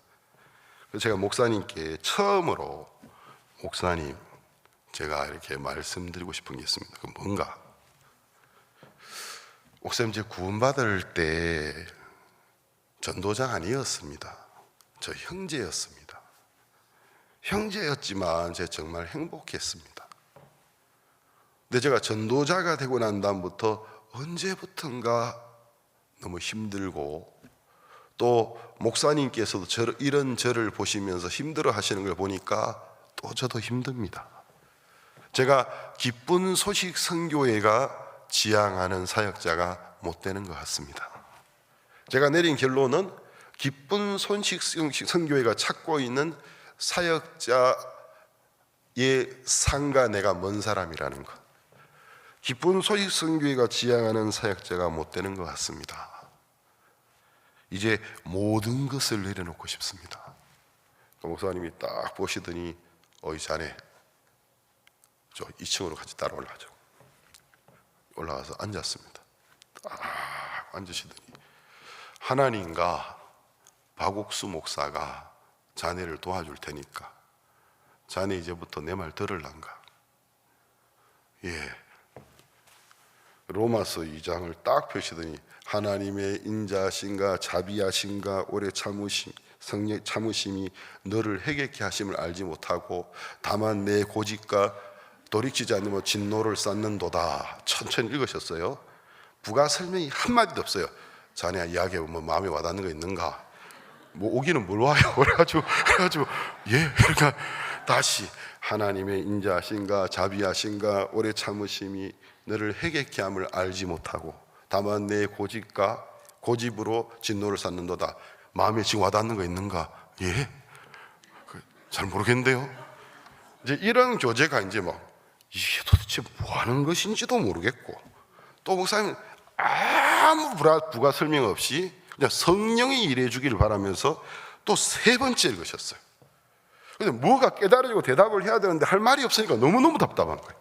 그래서 제가 목사님께 처음으로 목사님 제가 이렇게 말씀드리고 싶은 게 있습니다. 그 뭔가 목사님 제 구원받을 때 전도장 아니었습니다. 저 형제였습니다. 형제였지만 제가 정말 행복했습니다. 근데 제가 전도자가 되고 난 다음부터 언제부턴가 너무 힘들고 또 목사님께서도 이런 저를 보시면서 힘들어 하시는 걸 보니까 또 저도 힘듭니다. 제가 기쁜 소식 선교회가 지향하는 사역자가 못 되는 것 같습니다. 제가 내린 결론은 기쁜 소식 선교회가 찾고 있는 사역자의 상과 내가 먼 사람이라는 것. 기쁜 소식 선교회가 지향하는 사역자가 못 되는 것 같습니다. 이제 모든 것을 내려놓고 싶습니다. 목사님이 딱 보시더니 어이 자네 저 2층으로 같이 따라 올라가죠. 올라가서 앉았습니다. 딱 앉으시더니 하나님과 박옥수 목사가 자네를 도와줄 테니까 자네 이제부터 내 말 들을란가? 예. 로마서 2장을 딱 펴시더니 하나님의 인자하신가 자비하신가 오래 참으심이 너를 해결케 하심을 알지 못하고 다만 내 고집과 돌이키지 않으면 진노를 쌓는도다. 천천히 읽으셨어요. 부가 설명이 한마디도 없어요. 자네 이야기해 보면 마음에 와닿는 거 있는가? 뭐 오기는 뭘 와요? 그래가지고 예 그러니까 다시 하나님의 인자하신가 자비하신가 오래 참으심이 너를 해결케 함을 알지 못하고 다만 내 고집으로 진노를 쌓는도다. 마음에 지금 와닿는 거 있는가? 예? 잘 모르겠는데요. 이제 이런 교제가 이제 막 이게 도대체 뭐 하는 것인지도 모르겠고 또 목사님 아무 부가 설명 없이 그냥 성령이 일해 주기를 바라면서 또 3번째 읽으셨어요. 근데 뭐가 깨달아지고 대답을 해야 되는데 할 말이 없으니까 너무너무 답답한 거예요.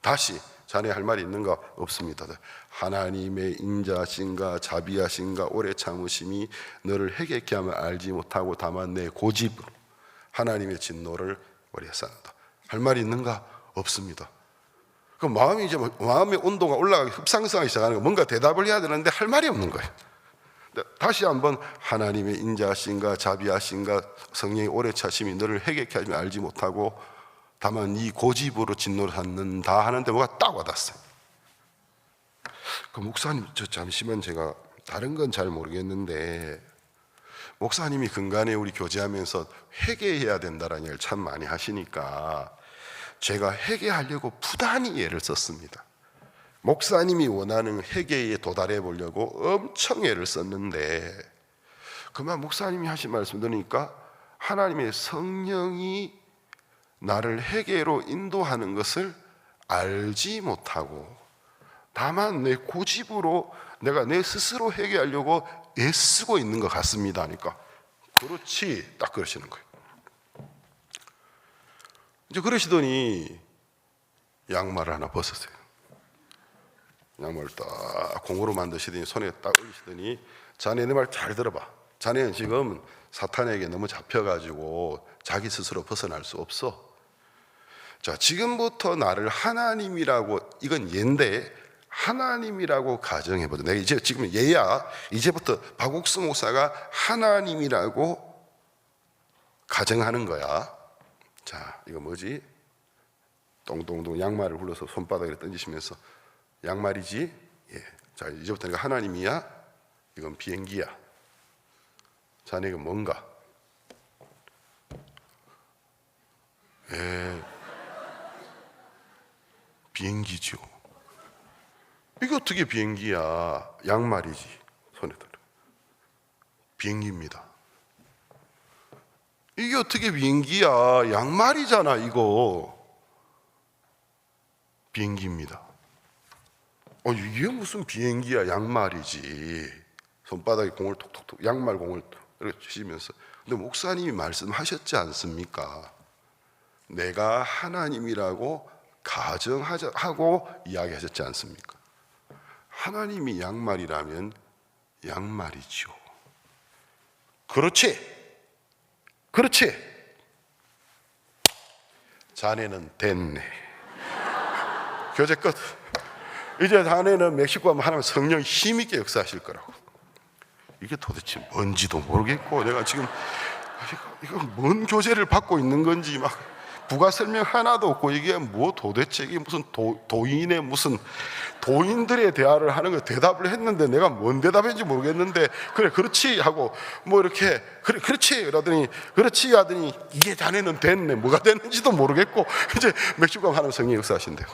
다시 자네 할 말이 있는가? 없습니다. 하나님의 인자하신가 자비하신가 오래 참으심이 너를 해결케 하면 알지 못하고 다만 내 고집으로 하나님의 진노를 머리에 쌓는다. 할 말이 있는가? 없습니다. 그 마음이 이제 마음의 온도가 올라가기 흡상승하기 시작하는 거, 뭔가 대답을 해야 되는데 할 말이 없는 거예요. 다시 한번 하나님의 인자하신가 자비하신가 성령의 오래 차심이 너를 회개케 하시면 알지 못하고 다만 이 고집으로 진노를 받는다 하는데 뭐가 딱 와닿았어요. 그 목사님, 저 잠시만, 제가 다른 건 잘 모르겠는데 목사님이 근간에 우리 교제하면서 회개해야 된다라는 얘기를 참 많이 하시니까 제가 회개하려고 부단히 애를 썼습니다. 목사님이 원하는 회개에 도달해 보려고 엄청 애를 썼는데 그만 목사님이 하신 말씀 들으니까 하나님의 성령이 나를 회개로 인도하는 것을 알지 못하고 다만 내 고집으로 내가 내 스스로 회개하려고 애쓰고 있는 것 같습니다 하니까 그렇지, 딱 그러시는 거예요. 이제 그러시더니 양말을 하나 벗으세요. 양말을 딱 공으로 만드시더니 손에 딱 올리시더니 자네 내 말 잘 들어봐. 자네는 지금 사탄에게 너무 잡혀가지고 자기 스스로 벗어날 수 없어. 자, 지금부터 나를 하나님이라고, 이건 얘인데 하나님이라고 가정해보자. 내가 이제 지금 얘야. 이제부터 박옥수 목사가 하나님이라고 가정하는 거야. 자, 이거 뭐지? 동동동 양말을 불러서 손바닥에 던지시면서 양말이지? 예. 자, 이제부터 내가 하나님이야. 이건 비행기야. 자네 이건 뭔가? 예. 비행기죠. 이게 어떻게 비행기야? 양말이지. 손에 들어. 비행기입니다. 이게 어떻게 비행기야? 양말이잖아, 이거. 비행기입니다. 이게 무슨 비행기야? 양말이지. 손바닥에 공을 톡톡톡, 양말 공을 이렇게 치시면서. 근데 목사님이 말씀하셨지 않습니까? 내가 하나님이라고 가정하고 이야기하셨지 않습니까? 하나님이 양말이라면 양말이죠. 그렇지. 그렇지. 자네는 됐네. 교제 끝. 이제 자네는 멕시코 가면 하나님 성령이 힘있게 역사하실 거라고. 이게 도대체 뭔지도 모르겠고 내가 지금 이거 뭔 교제를 받고 있는 건지 막 부가 설명 하나도 없고 이게 뭐 도대체 이게 무슨 도인의 무슨 도인들의 대화를 하는 거 대답을 했는데 내가 뭔 대답인지 모르겠는데 그래 그렇지 하고 뭐 이렇게 그래 그렇지 그러더니 그렇지 하더니 이게 자네는 됐네. 뭐가 됐는지도 모르겠고 이제 멕시코 가면 하나님 성령이 역사하신대요.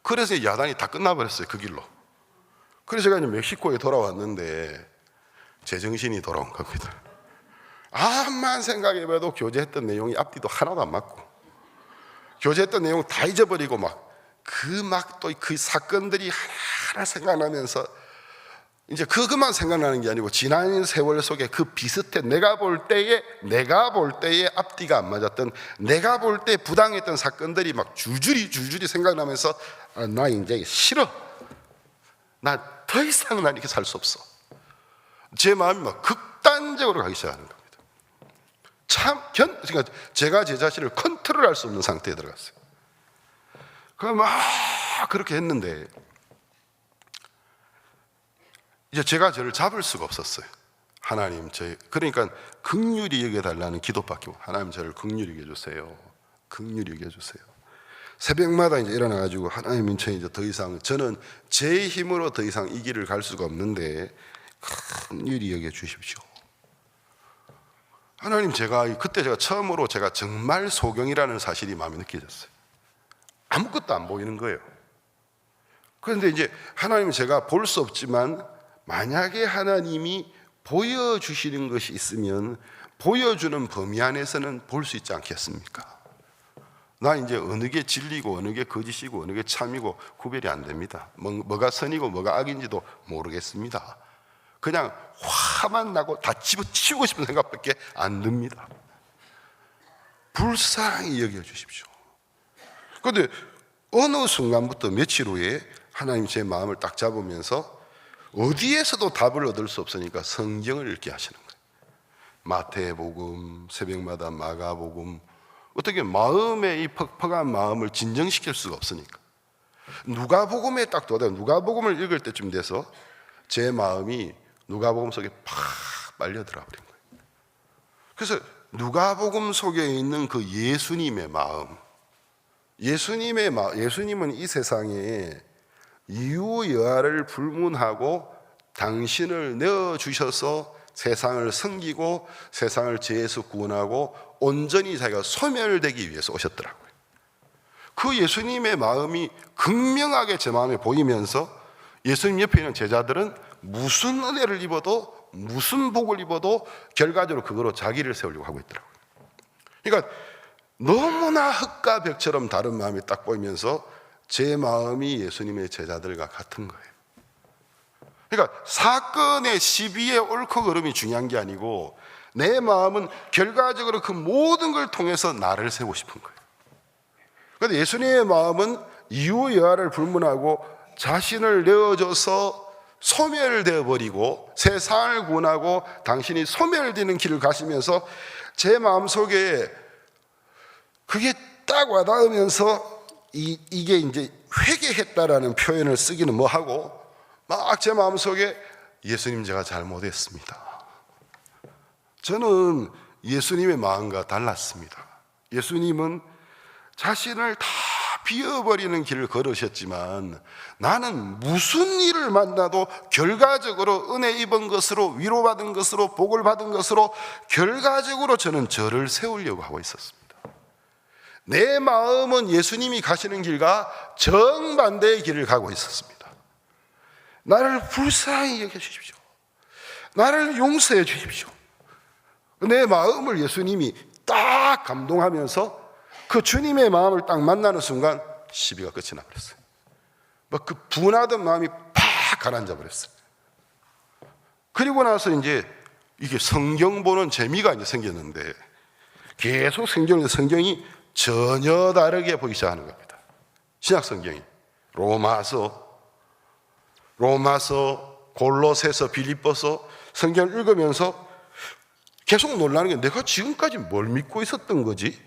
그래서 야단이 다 끝나버렸어요. 그 길로. 그래서 제가 이제 멕시코에 돌아왔는데 제정신이 돌아온 겁니다. 암만 생각해봐도 교제했던 내용이 앞뒤도 하나도 안 맞고 교제했던 내용 다 잊어버리고 또 그 사건들이 하나하나 생각나면서 이제 그것만 생각나는 게 아니고 지난 세월 속에 그 비슷해 내가 볼 때에 앞뒤가 안 맞았던 내가 볼 때 부당했던 사건들이 막 줄줄이 생각나면서 나 이제 싫어. 나 더 이상 난 이렇게 살 수 없어. 제 마음이 막 극단적으로 가기 시작하는 겁니다. 그러니까 제가 제 자신을 컨트롤할 수 없는 상태에 들어갔어요. 그럼 그렇게 했는데 이제 제가 저를 잡을 수가 없었어요. 하나님, 그러니까 긍휼히 여겨달라는 기도밖에 하나님 저를 긍휼히 여겨주세요. 긍휼히 여겨주세요. 새벽마다 이제 일어나가지고 하나님 이제 더 이상 저는 제 힘으로 더 이상 이 길을 갈 수가 없는데 긍휼히 여겨주십시오. 하나님, 그때 제가 처음으로 제가 정말 소경이라는 사실이 마음에 느껴졌어요. 아무것도 안 보이는 거예요. 그런데 이제 하나님 제가 볼 수 없지만 만약에 하나님이 보여주시는 것이 있으면 보여주는 범위 안에서는 볼 수 있지 않겠습니까? 나 이제 어느 게 진리고 어느 게 거짓이고 어느 게 참이고 구별이 안 됩니다. 뭐가 선이고 뭐가 악인지도 모르겠습니다. 그냥 화만 나고 다 집어치우고 싶은 생각밖에 안 듭니다. 불쌍히 여겨주십시오. 그런데 어느 순간부터 며칠 후에 하나님 제 마음을 딱 잡으면서 어디에서도 답을 얻을 수 없으니까 성경을 읽게 하시는 거예요. 마태복음, 새벽마다 마가복음, 어떻게 마음의 이 퍽퍽한 마음을 진정시킬 수가 없으니까. 누가복음에 딱 도달, 누가복음을 읽을 때쯤 돼서 제 마음이 누가복음 속에 팍 빨려 들어가 버린 거예요. 그래서 누가복음 속에 있는 그 예수님의 마음, 예수님은 이 세상에 이유여하를 불문하고 당신을 내어주셔서 세상을 섬기고 세상을 죄에서 구원하고 온전히 자기가 소멸되기 위해서 오셨더라고요. 그 예수님의 마음이 극명하게 제 마음에 보이면서 예수님 옆에 있는 제자들은 무슨 은혜를 입어도 무슨 복을 입어도 결과적으로 그거로 자기를 세우려고 하고 있더라고요. 그러니까 너무나 흙과 벽처럼 다른 마음이 딱 보이면서 제 마음이 예수님의 제자들과 같은 거예요. 그러니까 사건의 시비의 옳고 그름이 중요한 게 아니고 내 마음은 결과적으로 그 모든 걸 통해서 나를 세우고 싶은 거예요. 그런데 예수님의 마음은 이유여하를 불문하고 자신을 내어줘서 소멸되어 버리고 세상을 구원하고 당신이 소멸되는 길을 가시면서 제 마음속에 그게 딱 와닿으면서 이게 이제 회개했다라는 표현을 쓰기는 뭐하고 막 제 마음속에 예수님 제가 잘못했습니다. 저는 예수님의 마음과 달랐습니다. 예수님은 자신을 다 비워버리는 길을 걸으셨지만 나는 무슨 일을 만나도 결과적으로 은혜 입은 것으로 위로받은 것으로 복을 받은 것으로 결과적으로 저는 저를 세우려고 하고 있었습니다. 내 마음은 예수님이 가시는 길과 정반대의 길을 가고 있었습니다. 나를 불쌍히 여겨주십시오. 나를 용서해 주십시오. 내 마음을 예수님이 딱 감동하면서 그 주님의 마음을 딱 만나는 순간 시비가 끝이 나버렸어요. 막 그 분하던 마음이 팍 가라앉아 버렸어요. 그리고 나서 이제 이게 성경 보는 재미가 이제 생겼는데 계속 성경이 전혀 다르게 보이기 시작하는 겁니다. 신약 성경이 로마서, 골로새서, 빌립보서 성경을 읽으면서 계속 놀라는 게 내가 지금까지 뭘 믿고 있었던 거지?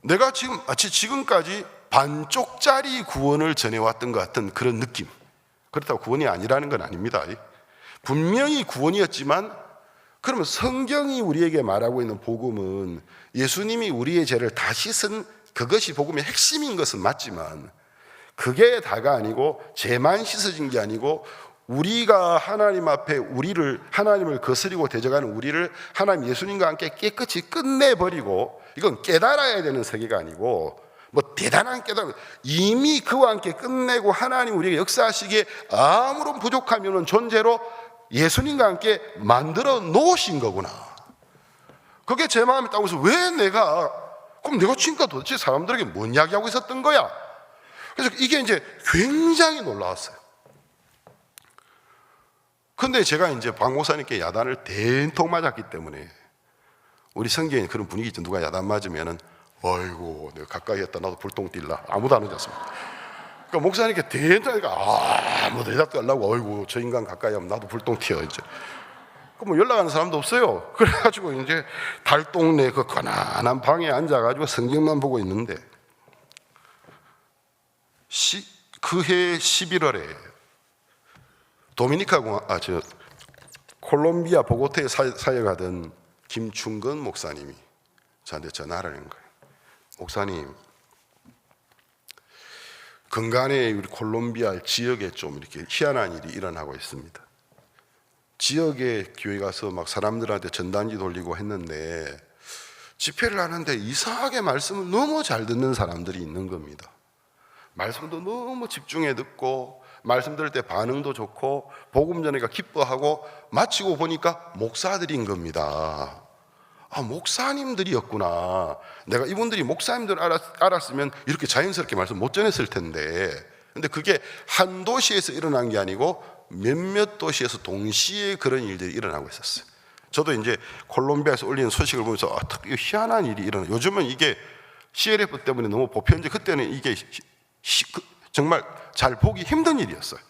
내가 지금까지 반쪽짜리 구원을 전해왔던 것 같은 그런 느낌. 그렇다고 구원이 아니라는 건 아닙니다. 분명히 구원이었지만 그러면 성경이 우리에게 말하고 있는 복음은 예수님이 우리의 죄를 다 씻은 그것이 복음의 핵심인 것은 맞지만 그게 다가 아니고 죄만 씻어진 게 아니고 우리가 하나님 앞에 하나님을 거스리고 대적하는 우리를 하나님 예수님과 함께 깨끗이 끝내버리고 이건 깨달아야 되는 세계가 아니고 뭐 대단한 깨달음 이미 그와 함께 끝내고 하나님 우리에게 역사하시기에 아무런 부족함이 없는 존재로 예수님과 함께 만들어 놓으신 거구나. 그게 제 마음에 딱 오면서 그럼 내가 지금까지 도대체 사람들에게 뭔 이야기하고 있었던 거야? 그래서 이게 이제 굉장히 놀라웠어요. 근데 제가 이제 박 목사님께 야단을 대통 맞았기 때문에 우리 성경에 그런 분위기 있죠. 누가 야단 맞으면은 아이고 내가 가까이 했다 나도 불똥 뛸라 아무도 안 오지 않습니까? 그러니까 목사님께 대통하니까 아무도 대답도 안 하고 아이고 저 인간 가까이 하면 나도 불똥 튀어 이제. 그럼 뭐 연락하는 사람도 없어요. 그래가지고 이제 달동네 그 가난한 방에 앉아가지고 성경만 보고 있는데 그해 11월에 콜롬비아 보고테에 사역하던 김충건 목사님이 저한테 전화를 한 거예요. 목사님, 근간에 우리 콜롬비아 지역에 좀 이렇게 희한한 일이 일어나고 있습니다. 지역에 교회 가서 막 사람들한테 전단지 돌리고 했는데 집회를 하는데 이상하게 말씀을 너무 잘 듣는 사람들이 있는 겁니다. 말씀도 너무 집중해 듣고 말씀 들을 때 반응도 좋고 복음 전하니까 기뻐하고 마치고 보니까 목사들인 겁니다. 아, 목사님들이었구나. 내가 이분들이 목사님들 알았으면 이렇게 자연스럽게 말씀 못 전했을 텐데. 근데 그게 한 도시에서 일어난 게 아니고 몇몇 도시에서 동시에 그런 일들이 일어나고 있었어요. 저도 이제 콜롬비아에서 올리는 소식을 보면서 특히 희한한 일이 일어나. 요즘은 이게 CLF 때문에 너무 보편제. 그때는 이게 정말 잘 보기 힘든 일이었어요.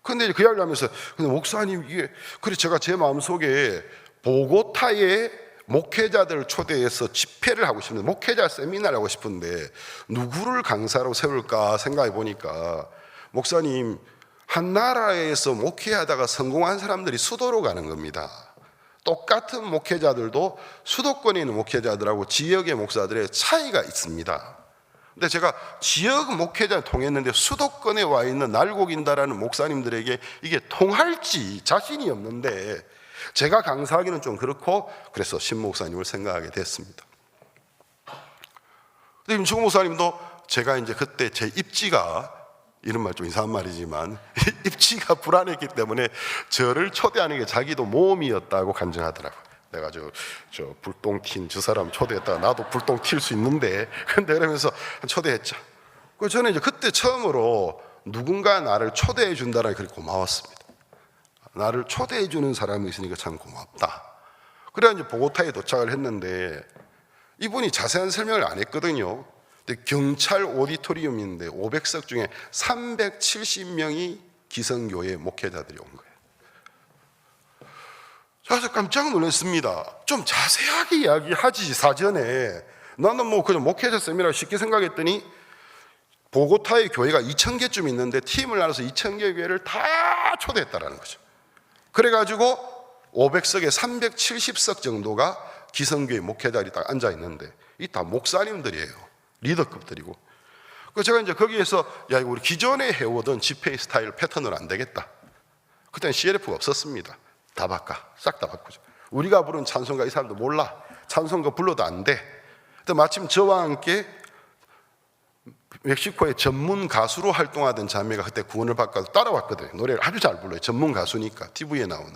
근데 그 이야기를 하면서 근데 목사님 이게 그래 제가 제 마음속에 보고타에 목회자들 초대해서 집회를 하고 싶은데, 목회자 세미나를 하고 싶은데 누구를 강사로 세울까 생각해 보니까, 목사님, 한 나라에서 목회하다가 성공한 사람들이 수도로 가는 겁니다. 똑같은 목회자들도 수도권에 있는 목회자들하고 지역의 목사들의 차이가 있습니다. 근데 제가 지역 목회자를 통했는데 수도권에 와 있는 날곡인다라는 목사님들에게 이게 통할지 자신이 없는데, 제가 강사하기는 좀 그렇고, 그래서 신 목사님을 생각하게 됐습니다. 신 목사님도 제가 이제 그때 제 입지가, 이런 말 좀 이상한 말이지만 입지가 불안했기 때문에 저를 초대하는 게 자기도 모험이었다고 간증하더라고요. 내가 저 불똥 튄 저 사람 초대했다가 나도 불똥 튈 수 있는데, 근데 그러면서 초대했죠. 저는 이제 그때 처음으로 누군가 나를 초대해 준다는 게 그렇게 고마웠습니다. 나를 초대해 주는 사람이 있으니까 참 고맙다. 그래야 이제 보고타에 도착을 했는데, 이분이 자세한 설명을 안 했거든요. 근데 경찰 오디토리움인데 500석 중에 370명이 기성교회 목회자들이 온 거예요. 그래서 깜짝 놀랐습니다. 좀 자세하게 이야기하지, 사전에. 나는 뭐 그냥 목회자 세미나를 쉽게 생각했더니, 보고타의 교회가 2,000개쯤 있는데 팀을 나눠서 2,000개 교회를 다 초대했다라는 거죠. 그래가지고 500석에 370석 정도가 기성교회 목회자들이 딱 앉아 있는데, 이 다 목사님들이에요. 리더급들이고. 그래서 제가 이제 거기에서, 야, 이거 우리 기존에 해오던 집회 스타일 패턴으로 안 되겠다. 그때는 CLF가 없었습니다. 다 바꿔, 싹 다 바꾸죠. 우리가 부른 찬송가 이 사람도 몰라. 찬송가 불러도 안 돼. 근데 마침 저와 함께 멕시코의 전문 가수로 활동하던 자매가 그때 구원을 받고 따라왔거든요. 노래를 아주 잘 불러요. 전문 가수니까, TV에 나오는.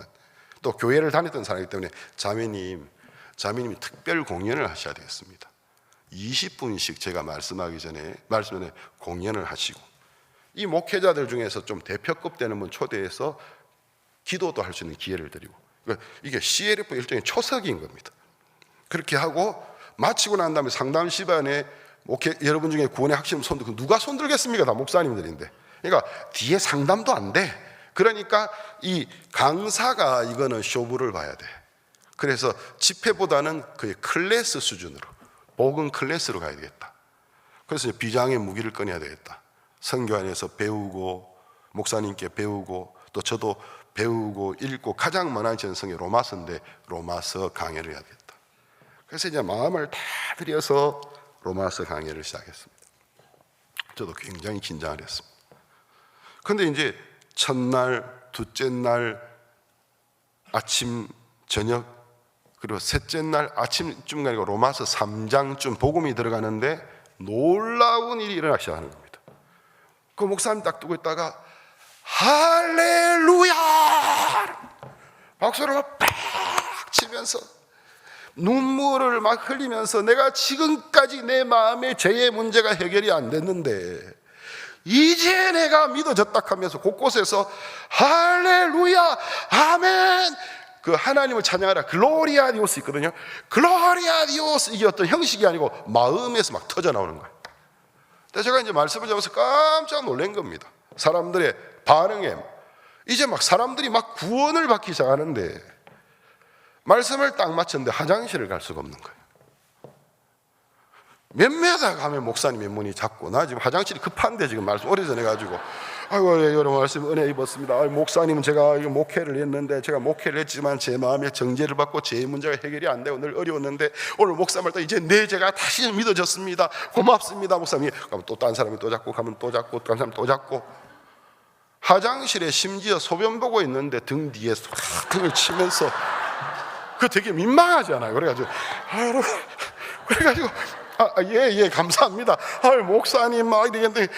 또 교회를 다녔던 사람이기 때문에, 자매님이 특별 공연을 하셔야 되겠습니다. 20분씩 제가 말씀하기 전에 공연을 하시고, 이 목회자들 중에서 좀 대표급 되는 분 초대해서 기도도 할 수 있는 기회를 드리고, 이게 CLF 일종의 초석인 겁니다. 그렇게 하고 마치고 난 다음에 상담 시간에 여러분 중에 구원의 확신 손들, 누가 손들겠습니까? 다 목사님들인데. 그러니까 뒤에 상담도 안 돼. 그러니까 이 강사가 이거는 쇼부를 봐야 돼. 그래서 집회보다는 거의 클래스 수준으로, 복음 클래스로 가야 되겠다. 그래서 비장의 무기를 꺼내야 되겠다. 선교 안에서 배우고, 목사님께 배우고, 또 저도 배우고 읽고, 가장 많은 전성이 로마서인데 로마서 강의를 해야 되겠다. 그래서 이제 마음을 다 들여서 로마서 강의를 시작했습니다. 저도 굉장히 긴장을 했습니다. 그런데 이제 첫날, 둘째 날 아침, 저녁, 그리고 셋째 날 아침쯤 가니까 로마서 3장쯤 복음이 들어가는데 놀라운 일이 일어나기 시작하는 겁니다. 그 목사님 딱 두고 있다가 할렐루야! 박수를 팍 치면서 눈물을 막 흘리면서, 내가 지금까지 내 마음의 죄의 문제가 해결이 안 됐는데 이제 내가 믿어졌다 하면서 곳곳에서 할렐루야, 아멘, 그 하나님을 찬양하라, 글로리아 디오스 있거든요. 글로리아 디오스, 이게 어떤 형식이 아니고 마음에서 막 터져 나오는 거예요. 근데 제가 이제 말씀을 잡아서 깜짝 놀란 겁니다. 사람들의 반응에. 이제 막 사람들이 막 구원을 받기 시작하는데, 말씀을 딱 마쳤는데 화장실을 갈 수가 없는 거예요. 몇 메다 가면 목사님의 문이 닫고, 나 지금 화장실이 급한데 지금 말씀 오래전에 가지고, 아이고, 여러분 말씀 은혜 입었습니다. 목사님은 제가 목회를 했는데, 제가 목회를 했지만 제 마음에 정죄를 받고 제 문제가 해결이 안 되고 늘 어려웠는데, 오늘 목사 말 때 이제 내 죄가 다시 믿어졌습니다. 고맙습니다, 목사님. 그럼 또 딴 사람이 또 잡고, 가면 또 잡고, 딴 사람 또 잡고. 화장실에 심지어 소변 보고 있는데 등 뒤에 등을 치면서, 그 되게 민망하잖아요. 그래가지고 예, 감사합니다. 목사님, 막 이랬는데,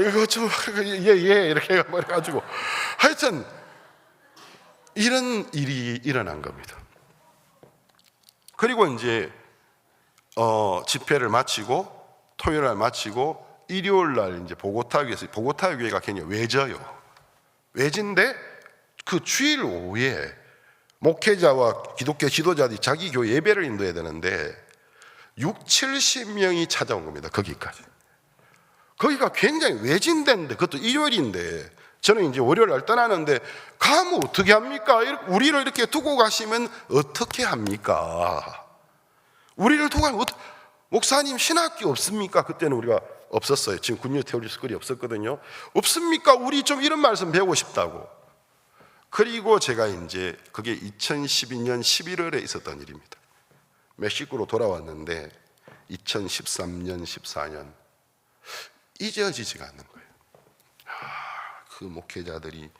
이거 좀, 예, 이렇게 해가지고. 하여튼, 이런 일이 일어난 겁니다. 그리고 이제, 집회를 마치고, 토요일 날 마치고, 일요일 날 이제 보고타 교회가 굉장히 외져요. 외진데, 그 주일 오후에 목회자와 기독교 지도자들이 자기 교회 예배를 인도해야 되는데, 60-70명이 찾아온 겁니다. 거기까지. 거기가 굉장히 외진데인데, 그것도 일요일인데 저는 이제 월요일 날 떠나는데 가면 어떻게 합니까? 우리를 이렇게 두고 가시면 어떻게 합니까? 우리를 두고 가면 목사님 신학교 없습니까? 그때는 우리가 없었어요. 지금 굿뉴 테올리 스쿨이 없었거든요. 없습니까? 우리 좀 이런 말씀 배우고 싶다고. 그리고 제가 이제 그게 2012년 11월에 있었던 일입니다. 멕시코로 돌아왔는데 2013년 14년 잊어지지가 않는 거예요. 그 목회자들이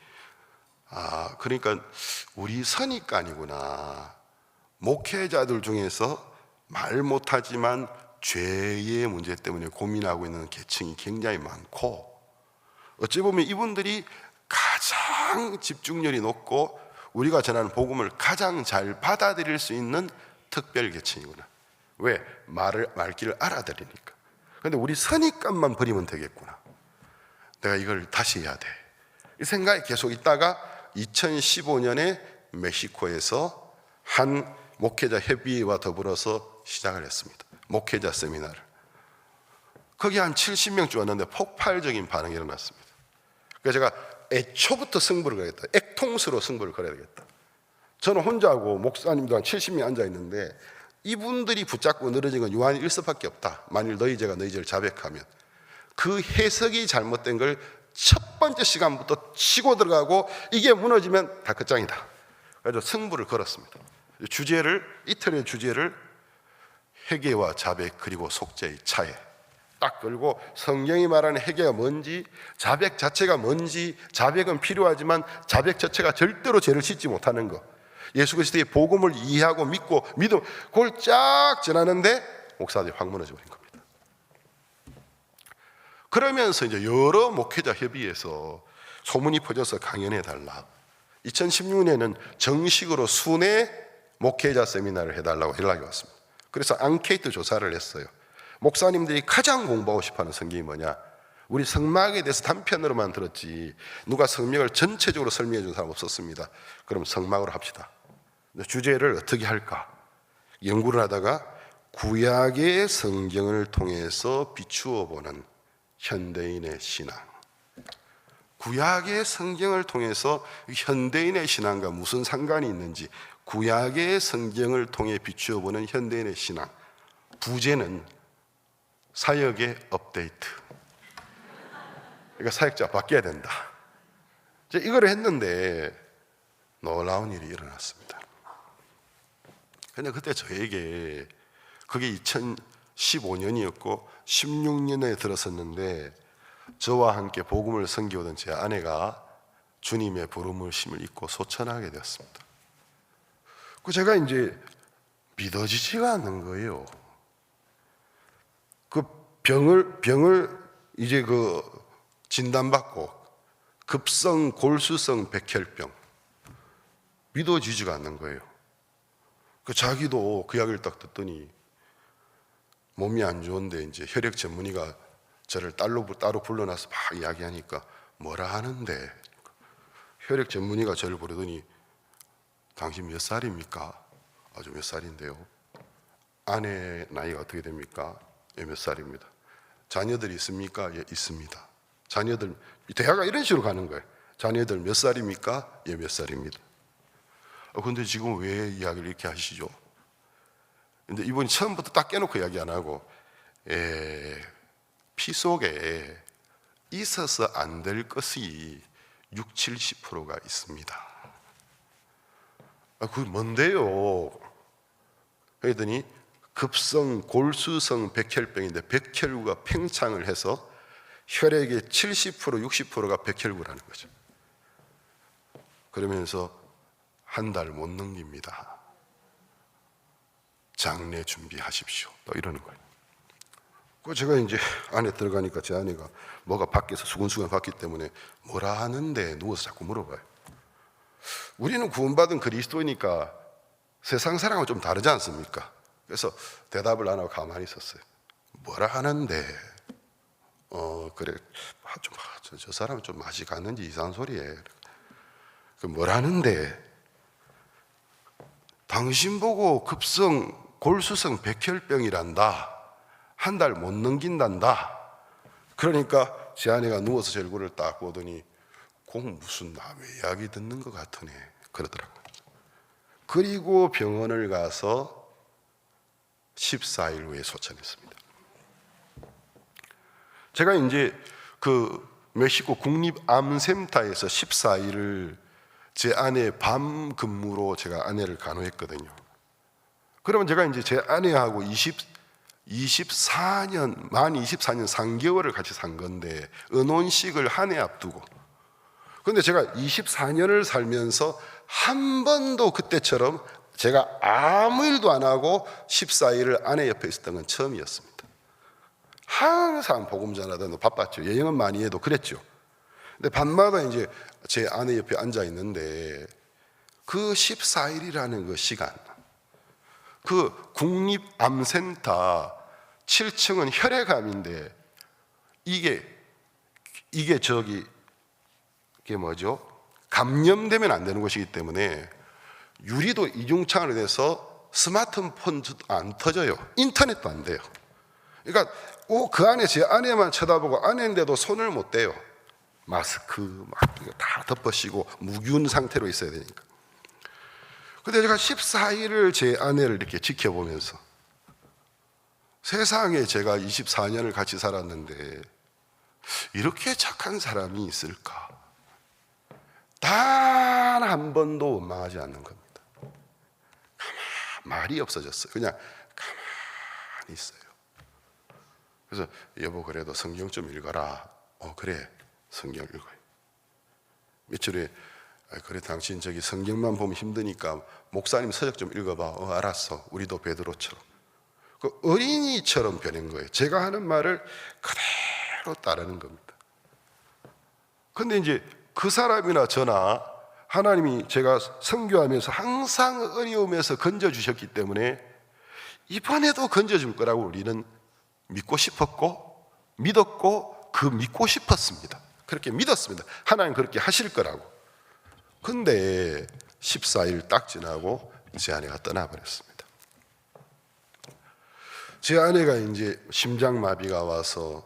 그러니까 우리 선입관이구나. 목회자들 중에서 말 못하지만 죄의 문제 때문에 고민하고 있는 계층이 굉장히 많고, 어찌 보면 이분들이 가장 집중력이 높고 우리가 전하는 복음을 가장 잘 받아들일 수 있는 특별 계층이구나. 왜? 말귀를 알아들으니까. 그런데 우리 선입관만 버리면 되겠구나. 내가 이걸 다시 해야 돼. 이 생각이 계속 있다가 2015년에 멕시코에서 한 목회자 협의회와 더불어서 시작을 했습니다. 목회자 세미나를. 거기 한 70명쯤 왔는데 폭발적인 반응이 일어났습니다. 그래서 제가 애초부터 승부를 걸겠다. 액통수로 승부를 걸어야 되겠다. 저는 혼자하고 목사님도 한 70명 앉아 있는데 이분들이 붙잡고 늘어진 건 요한 1서밖에 없다. 만일 너희 죄가 너희 죄를 자백하면. 그 해석이 잘못된 걸 첫 번째 시간부터 치고 들어가고 이게 무너지면 다 끝장이다. 그래서 승부를 걸었습니다. 이틀의 주제를 회개와 자백 그리고 속죄의 차이 딱 걸고, 성경이 말하는 회개가 뭔지, 자백 자체가 뭔지, 자백은 필요하지만 자백 자체가 절대로 죄를 씻지 못하는 것, 예수 그리스도의 복음을 이해하고 믿고 믿음, 그걸 쫙 전하는데 목사들이 확 무너져 버린 겁니다. 그러면서 이제 여러 목회자 협의회에서 소문이 퍼져서 강연해 달라. 2016년에는 정식으로 순회 목회자 세미나를 해달라고 연락이 왔습니다. 그래서 앙케이트 조사를 했어요. 목사님들이 가장 공부하고 싶어하는 성경이 뭐냐? 우리 성막에 대해서 단편으로만 들었지 누가 성막을 전체적으로 설명해 준 사람 없었습니다. 그럼 성막으로 합시다. 주제를 어떻게 할까? 연구를 하다가 구약의 성경을 통해서 비추어 보는 현대인의 신앙. 구약의 성경을 통해서 현대인의 신앙과 무슨 상관이 있는지, 구약의 성경을 통해 비추어 보는 현대인의 신앙. 부제는 사역의 업데이트. 그러니까 사역자가 바뀌어야 된다. 이걸 했는데 놀라운 일이 일어났습니다. 근데 그때 저에게 그게 2015년이었고 16년에 들었었는데, 저와 함께 복음을 섬기오던 제 아내가 주님의 부름을 잊고 소천하게 되었습니다. 그 제가 이제 믿어지지가 않는 거예요. 그 병을 이제 그 진단받고 급성 골수성 백혈병, 믿어지지가 않는 거예요. 그 자기도 그 약을 딱 듣더니 몸이 안 좋은데 이제 혈액 전문의가 저를 따로 불러놔서 막 이야기하니까 뭐라 하는데, 혈액 전문의가 저를 부르더니 당신 몇 살입니까? 아주 몇 살인데요. 아내 나이가 어떻게 됩니까? 예, 몇 살입니다. 자녀들이 있습니까? 예, 있습니다. 자녀들, 대화가 이런 식으로 가는 거예요. 자녀들 몇 살입니까? 예, 몇 살입니다. 근데 지금 왜 이야기를 이렇게 하시죠? 근데 이분이 처음부터 딱 깨놓고 이야기 안 하고, 피 속에 있어서 안 될 것이 60-70%가 있습니다. 그게 뭔데요? 그랬더니 급성 골수성 백혈병인데 백혈구가 팽창을 해서 혈액의 70% 60%가 백혈구라는 거죠. 그러면서 한 달 못 넘깁니다. 장례 준비하십시오. 또 이러는 거예요. 그 제가 이제 안에 들어가니까 제 아내가 뭐가 밖에서 수근수근 봤기 때문에 뭐라 하는데 누워서 자꾸 물어봐요. 우리는 구원받은 그리스도이니까 세상 사람은 좀 다르지 않습니까? 그래서 대답을 안 하고 가만히 있었어요. 뭐라 하는데? 그래, 저 사람은 좀 맛이 갔는지 이상한 소리에. 뭐라 하는데? 당신 보고 급성 골수성 백혈병이란다. 한 달 못 넘긴단다. 그러니까 제 아내가 누워서 제 얼굴을 딱 보더니 꼭 무슨 남의 이야기 듣는 것 같으네 그러더라고요. 그리고 병원을 가서 14일 후에 소천했습니다. 제가 이제 그 멕시코 국립암센터에서 14일을 제 아내 밤 근무로 제가 아내를 간호했거든요. 그러면 제가 이제 제 아내하고 24년, 만 24년 3개월을 같이 산 건데 은혼식을 한 해 앞두고, 근데 제가 24년을 살면서 한 번도 그때처럼 제가 아무 일도 안 하고 14일을 아내 옆에 있었던 건 처음이었습니다. 항상 복음 전하던 바빴죠. 여행은 많이 해도 그랬죠. 근데 밤마다 이제 제 아내 옆에 앉아 있는데 그 14일이라는 그 시간, 그 국립암센터 7층은 혈액암인데 이게 뭐죠? 감염되면 안 되는 곳이기 때문에 유리도 이중창으로 돼서 스마트폰도 안 터져요. 인터넷도 안 돼요. 그러니까 그 안에 제 아내만 쳐다보고 아내인데도 손을 못 대요. 마스크 막 다 덮어씌고 무균 상태로 있어야 되니까. 근데 제가 14일을 제 아내를 이렇게 지켜보면서 세상에 제가 24년을 같이 살았는데 이렇게 착한 사람이 있을까? 단 한 번도 원망하지 않는 겁니다. 말이 없어졌어요. 그냥 가만히 있어요. 그래서 여보 그래도 성경 좀 읽어라. 그래 성경 읽어요. 며칠 후에 그래 당신 저기 성경만 보면 힘드니까 목사님 서적 좀 읽어봐. 알았어. 우리도 베드로처럼 그 어린이처럼 변한 거예요. 제가 하는 말을 그대로 따르는 겁니다. 근데 이제 그 사람이나 저나 하나님이 제가 선교하면서 항상 어려움에서 건져주셨기 때문에 이번에도 건져줄 거라고 우리는 믿고 싶었고 믿었고 그 믿고 싶었습니다. 그렇게 믿었습니다. 하나님 그렇게 하실 거라고. 근데 14일 딱 지나고 제 아내가 떠나버렸습니다. 제 아내가 이제 심장마비가 와서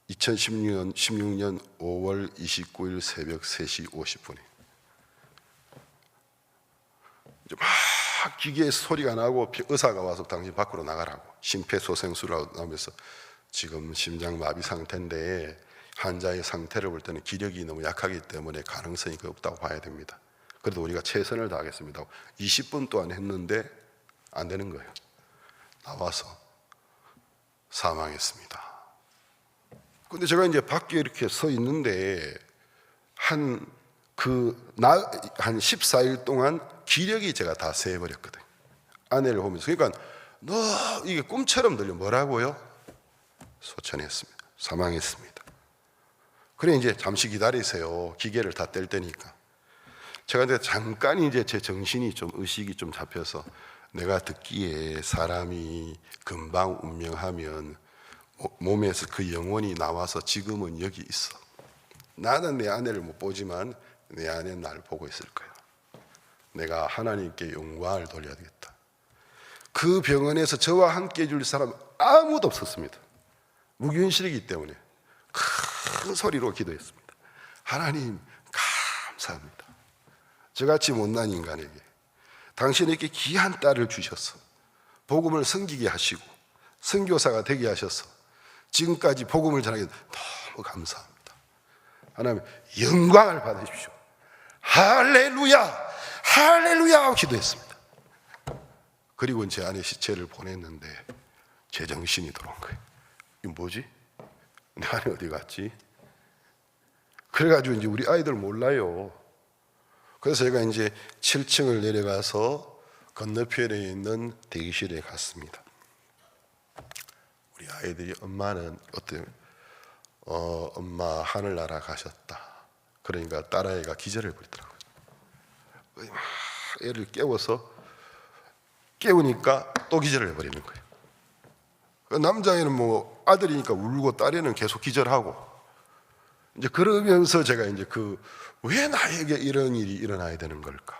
2016년 5월 29일 새벽 3시 50분에 막 기계에 소리가 나고 의사가 와서 당신 밖으로 나가라고 심폐소생술을 하면서 지금 심장마비 상태인데 환자의 상태를 볼 때는 기력이 너무 약하기 때문에 가능성이 없다고 봐야 됩니다. 그래도 우리가 최선을 다하겠습니다. 20분 동안 했는데 안 되는 거예요. 나와서 사망했습니다. 근데 제가 이제 밖에 이렇게 서 있는데 한 14일 동안 기력이 제가 다 세버렸거든요. 아내를 보면서. 그러니까 너 이게 꿈처럼 들려. 뭐라고요? 소천했습니다. 사망했습니다. 그래 이제 잠시 기다리세요. 기계를 다 뗄 때니까. 제가 이제 잠깐 이제 제 정신이 좀 의식이 좀 잡혀서 내가 듣기에 사람이 금방 운명하면 몸에서 그 영혼이 나와서 지금은 여기 있어. 나는 내 아내를 못 보지만 내 아내는 나를 보고 있을 거야. 내가 하나님께 영광을 돌려야 되겠다. 그 병원에서 저와 함께 해줄 사람 아무도 없었습니다. 무균실이기 때문에 큰 소리로 기도했습니다. 하나님 감사합니다. 저같이 못난 인간에게 당신에게 귀한 딸을 주셔서 복음을 섬기게 하시고 선교사가 되게 하셔서 지금까지 복음을 전하게 너무 감사합니다. 하나님 영광을 받으십시오. 할렐루야 할렐루야 하고 기도했습니다. 그리고 제 아내 시체를 보냈는데 제 정신이 들어온 거예요. 이거 뭐지? 내 아내 어디 갔지? 그래가지고 이제 우리 아이들 몰라요. 그래서 제가 이제 7층을 내려가서 건너편에 있는 대기실에 갔습니다. 우리 아이들이 엄마는 어때요? 엄마 하늘나라 가셨다. 그러니까 딸아이가 기절해 버리더라고요. 막 애를 깨우니까 또 기절을 해버리는 거예요. 남자애는 뭐 아들이니까 울고 딸애는 계속 기절하고 이제 그러면서 제가 이제 왜 나에게 이런 일이 일어나야 되는 걸까?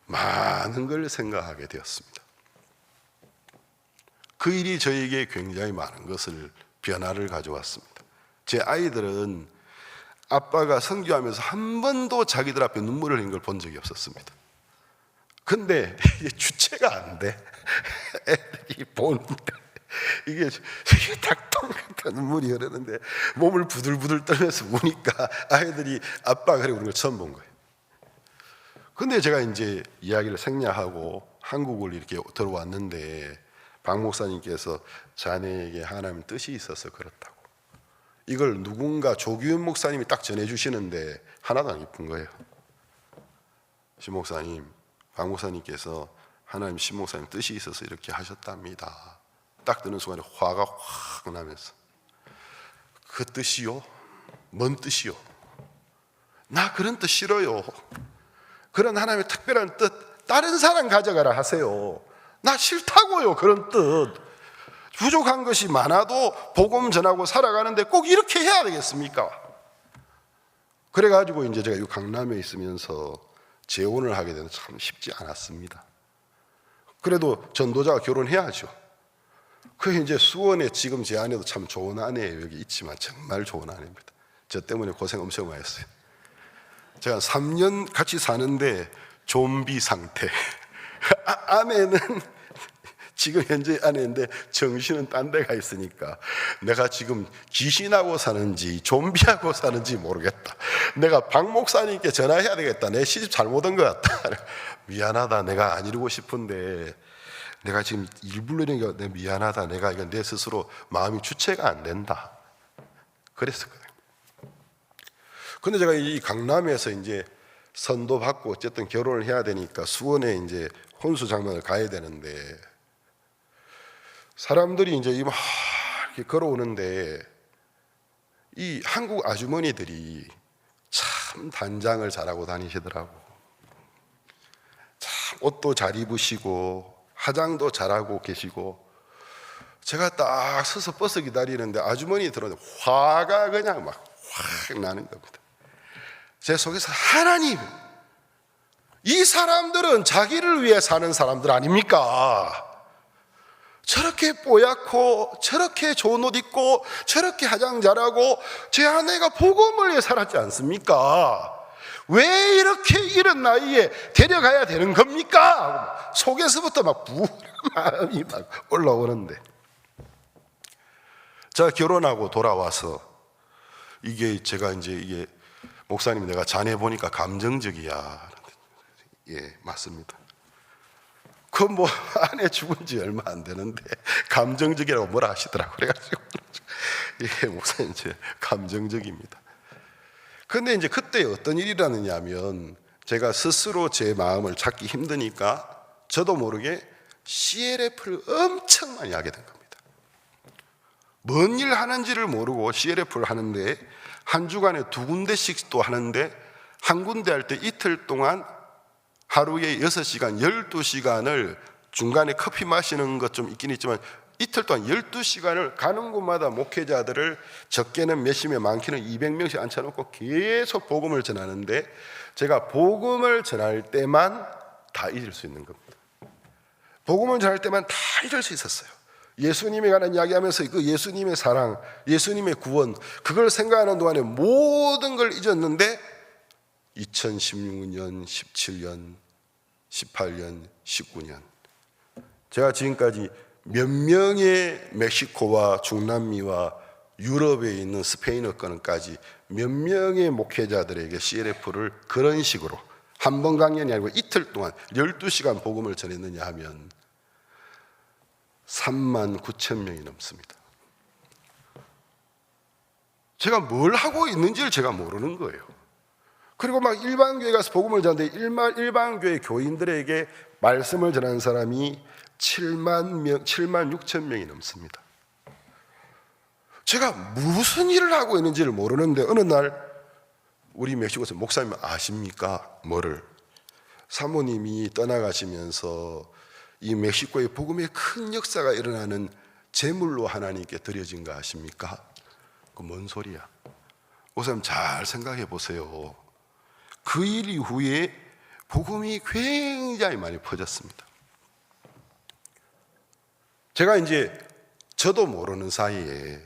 많은 걸 생각하게 되었습니다. 그 일이 저에게 굉장히 많은 것을 변화를 가져왔습니다. 제 아이들은 아빠가 선교하면서 한 번도 자기들 앞에 눈물을 흘린 걸 본 적이 없었습니다. 근데 이게 주체가 안 돼. 애들이 보는데 이게 닭똥 같은 눈물이 흐르는데 몸을 부들부들 떨면서 우니까 아이들이 아빠가 그래 우는 걸 처음 본 거예요. 근데 제가 이제 이야기를 생략하고 한국을 이렇게 들어왔는데 박 목사님께서 자네에게 하나님 뜻이 있어서 그렇다고, 이걸 누군가 조규현 목사님이 딱 전해주시는데 하나도 안 기쁜 거예요. 신 목사님, 박 목사님께서 하나님 신 목사님 뜻이 있어서 이렇게 하셨답니다. 딱 듣는 순간에 화가 확 나면서, 그 뜻이요? 뭔 뜻이요? 나 그런 뜻 싫어요. 그런 하나님의 특별한 뜻 다른 사람 가져가라 하세요. 나 싫다고요. 그런 뜻. 부족한 것이 많아도 복음 전하고 살아가는데 꼭 이렇게 해야 되겠습니까? 그래가지고 이제 제가 이 강남에 있으면서 재혼을 하게 되는 참 쉽지 않았습니다. 그래도 전도자가 결혼해야죠. 그 이제 수원에 지금 제 아내도 참 좋은 아내예요. 여기 있지만 정말 좋은 아내입니다. 저 때문에 고생 엄청 많이 했어요. 제가 3년 같이 사는데 좀비 상태. 아내는 지금 현재 아내인데 정신은 딴 데가 있으니까 내가 지금 귀신하고 사는지 좀비하고 사는지 모르겠다. 내가 박 목사님께 전화해야 되겠다. 내 시집 잘못 온 것 같다. 미안하다. 내가 안 이루고 싶은데 내가 지금 일부러 이런 게 미안하다. 내가 이건 내 스스로 마음이 주체가 안 된다. 그랬었거든요. 근데 제가 이 강남에서 이제 선도 받고 어쨌든 결혼을 해야 되니까 수원에 이제 혼수 장면을 가야 되는데 사람들이 이제 이렇게 걸어오는데 이 한국 아주머니들이 참 단장을 잘하고 다니시더라고. 참 옷도 잘 입으시고 화장도 잘하고 계시고, 제가 딱 서서 버스 기다리는데 아주머니 들어오는데 화가 그냥 막 확 나는 겁니다. 제 속에서 하나님, 이 사람들은 자기를 위해 사는 사람들 아닙니까? 저렇게 뽀얗고 저렇게 좋은 옷 입고 저렇게 화장 잘하고 제 아내가 복음을 위해 살았지 않습니까? 왜 이렇게 이런 나이에 데려가야 되는 겁니까? 속에서부터 막 부은 마음이 막 올라오는데, 제가 결혼하고 돌아와서 이게 제가 이제 목사님 내가 자네 보니까 감정적이야. 예, 맞습니다. 그 뭐 아내 죽은 지 얼마 안 되는데 감정적이라고 뭐라 하시더라고. 그래가지고 예, 목사님 제 감정적입니다. 근데 이제 그때 어떤 일이 일어나냐면 제가 스스로 제 마음을 찾기 힘드니까 저도 모르게 CLF를 엄청 많이 하게 된 겁니다. 뭔 일 하는지를 모르고 CLF를 하는데 한 주간에 2군데씩 또 하는데 한 군데 할 때 이틀 동안 하루에 6시간, 12시간을 중간에 커피 마시는 것 좀 있긴 있지만 이틀 동안 12시간을 가는 곳마다 목회자들을 적게는 몇십 명, 많게는 200명씩 앉혀놓고 계속 복음을 전하는데 제가 복음을 전할 때만 다 잊을 수 있는 겁니다. 복음을 전할 때만 다 잊을 수 있었어요. 예수님에 관한 이야기하면서 그 예수님의 사랑, 예수님의 구원, 그걸 생각하는 동안에 모든 걸 잊었는데 2016년, 17년, 18년, 19년 제가 지금까지 몇 명의 멕시코와 중남미와 유럽에 있는 스페인어권까지 몇 명의 목회자들에게 CLF를 그런 식으로 한 번 강연이 아니고 이틀 동안 12시간 복음을 전했느냐 하면 39,000명이 넘습니다. 제가 뭘 하고 있는지를 제가 모르는 거예요. 그리고 막 일반 교회 가서 복음을 전하는데 일반 교회 교인들에게 말씀을 전하는 사람이 76,000명이 넘습니다. 제가 무슨 일을 하고 있는지를 모르는데 어느 날 우리 멕시코에서 목사님 아십니까? 뭐를? 사모님이 떠나가시면서 이 멕시코의 복음의 큰 역사가 일어나는 제물로 하나님께 드려진 거 아십니까? 그 뭔 소리야? 목사님 잘 생각해 보세요. 그 일 이후에 복음이 굉장히 많이 퍼졌습니다. 제가 이제 저도 모르는 사이에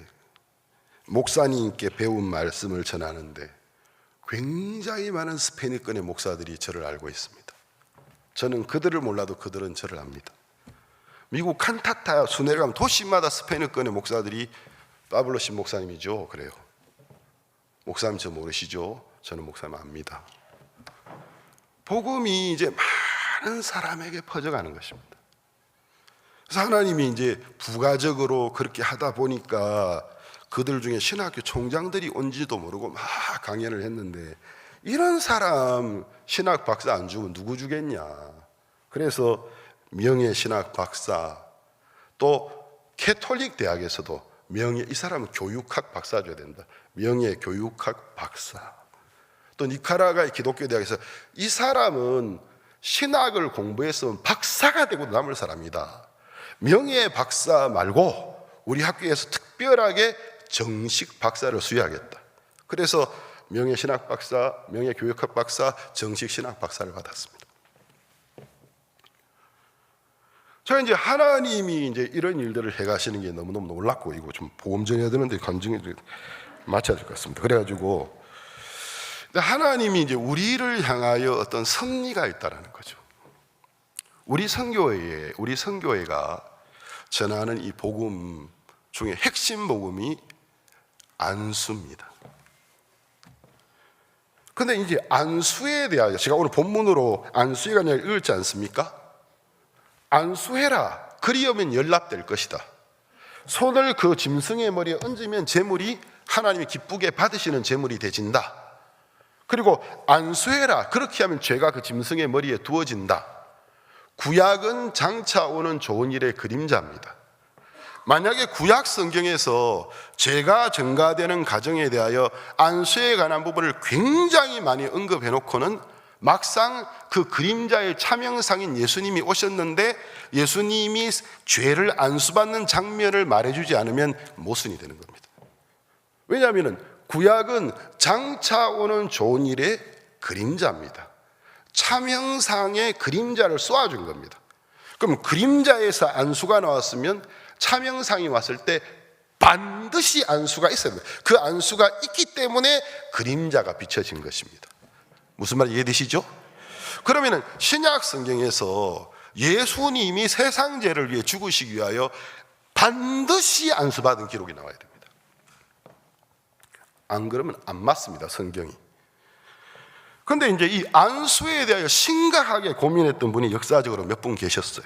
목사님께 배운 말씀을 전하는데 굉장히 많은 스페인어권의 목사들이 저를 알고 있습니다. 저는 그들을 몰라도 그들은 저를 압니다. 미국 칸타타 순회를 가면 도시마다 스페인어권의 목사들이 파블로 신 목사님이죠. 그래요. 목사님 저 모르시죠? 저는 목사님 압니다. 복음이 이제 많은 사람에게 퍼져가는 것입니다. 그래서 하나님이 이제 부가적으로 그렇게 하다 보니까 그들 중에 신학교 총장들이 온지도 모르고 막 강연을 했는데, 이런 사람 신학 박사 안 주면 누구 주겠냐. 그래서 명예 신학 박사, 또 캐톨릭 대학에서도 명예, 이 사람은 교육학 박사 줘야 된다. 명예 교육학 박사. 또 니카라과의 기독교 대학에서 이 사람은 신학을 공부했으면 박사가 되고 남을 사람이다. 명예 박사 말고 우리 학교에서 특별하게 정식 박사를 수여하겠다. 그래서 명예 신학 박사, 명예 교육학 박사, 정식 신학 박사를 받았습니다. 제가 이제 하나님이 이제 이런 일들을 해가시는 게 너무너무 놀랍고, 이거 좀 보험 전해야 되는데 간증해 맞춰야 될 것 같습니다. 그래가지고 하나님이 이제 우리를 향하여 어떤 섭리가 있다라는 거죠. 우리 선교회가 전하는 이 복음 중에 핵심 복음이 안수입니다. 근데 이제 안수에 대하여 제가 오늘 본문으로 안수에 관한 읽지 않습니까? 안수해라. 그리하면 연락될 것이다. 손을 그 짐승의 머리에 얹으면 제물이 하나님이 기쁘게 받으시는 제물이 되진다. 그리고 안수해라. 그렇게 하면 죄가 그 짐승의 머리에 두어진다. 구약은 장차 오는 좋은 일의 그림자입니다. 만약에 구약 성경에서 죄가 증가되는 가정에 대하여 안수에 관한 부분을 굉장히 많이 언급해 놓고는 막상 그 그림자의 차명상인 예수님이 오셨는데 예수님이 죄를 안수받는 장면을 말해주지 않으면 모순이 되는 겁니다. 왜냐하면 구약은 장차 오는 좋은 일의 그림자입니다. 차명상의 그림자를 쏘아준 겁니다. 그럼 그림자에서 안수가 나왔으면 차명상이 왔을 때 반드시 안수가 있어야 됩니다. 그 안수가 있기 때문에 그림자가 비춰진 것입니다. 무슨 말 이해되시죠? 그러면 신약 성경에서 예수님이 세상 죄를 위해 죽으시기 위하여 반드시 안수받은 기록이 나와야 됩니다. 안 그러면 안 맞습니다, 성경이. 그런데 이제 이 안수에 대하여 심각하게 고민했던 분이 역사적으로 몇 분 계셨어요.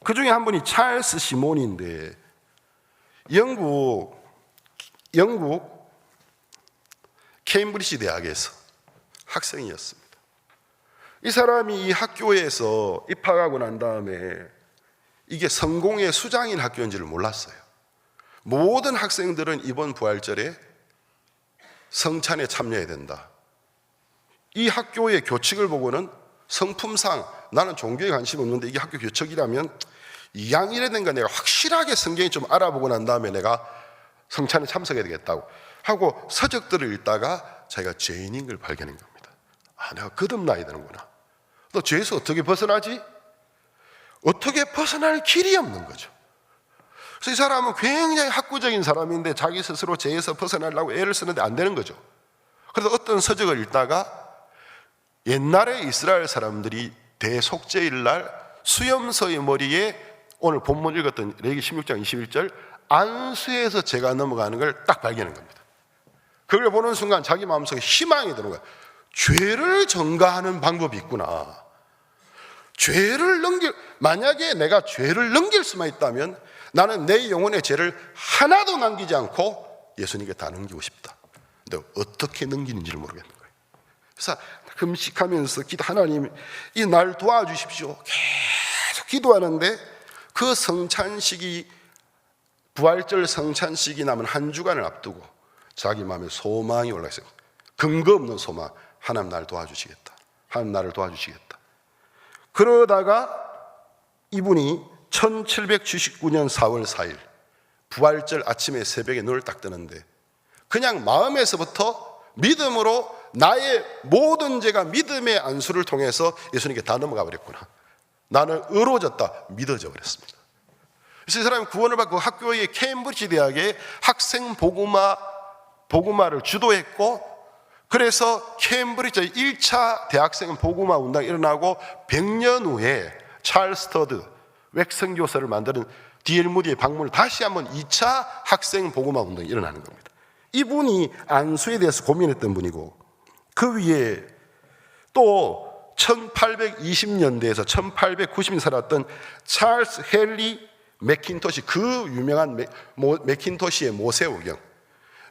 그 중에 한 분이 찰스 시몬인데 영국 케임브리지 대학에서 학생이었습니다. 이 사람이 이 학교에서 입학하고 난 다음에 이게 성공의 수장인 학교인지를 몰랐어요. 모든 학생들은 이번 부활절에 성찬에 참여해야 된다. 이 학교의 교칙을 보고는 성품상 나는 종교에 관심 없는데 이게 학교 교칙이라면 2학년이 된가 내가 확실하게 성경에 좀 알아보고 난 다음에 내가 성찬에 참석해야 되겠다고 하고 서적들을 읽다가 자기가 죄인인 걸 발견한 겁니다. 아, 내가 거듭나야 되는구나. 또 죄에서 어떻게 벗어나지? 어떻게 벗어날 길이 없는 거죠. 그래서 이 사람은 굉장히 학구적인 사람인데 자기 스스로 죄에서 벗어나려고 애를 쓰는데 안 되는 거죠. 그래서 어떤 서적을 읽다가 옛날에 이스라엘 사람들이 대속죄일 날 수염서의 머리에 오늘 본문 읽었던 레위기 16장 21절 안수에서 죄가 넘어가는 걸 딱 발견한 겁니다. 그걸 보는 순간 자기 마음속에 희망이 드는 거예요. 죄를 전가하는 방법이 있구나. 만약에 내가 죄를 넘길 수만 있다면 나는 내 영혼의 죄를 하나도 남기지 않고 예수님께 다 넘기고 싶다. 근데 어떻게 넘기는지를 모르겠는 거예요. 그래서 금식하면서 하나님 이 날 도와주십시오. 계속 기도하는데 그 성찬식이 부활절 성찬식이 남은 한 주간을 앞두고 자기 마음에 소망이 올라있어요. 근거 없는 소망. 하나님 나를 도와주시겠다. 하나님 나를 도와주시겠다. 그러다가 이분이 1779년 4월 4일 부활절 아침에 새벽에 눈을 딱 뜨는데 그냥 마음에서부터 믿음으로 나의 모든 죄가 믿음의 안수를 통해서 예수님께 다 넘어가 버렸구나. 나는 의로워졌다. 믿어져 버렸습니다. 그래서 이 사람이 구원을 받고 학교의 케임브리지 대학의 학생 복음화를 주도했고, 그래서 케임브리지 1차 대학생 복음화 운동이 일어나고 100년 후에 찰스 터드 웩슨 교서를 만드는 D.L. 무디의 방문을 다시 한번 2차 학생 복음화 운동이 일어나는 겁니다. 이분이 안수에 대해서 고민했던 분이고, 그 위에 또 1820년대에서 1890년 살았던 찰스 헨리 맥킨토시, 그 유명한 맥킨토시의 모세오경.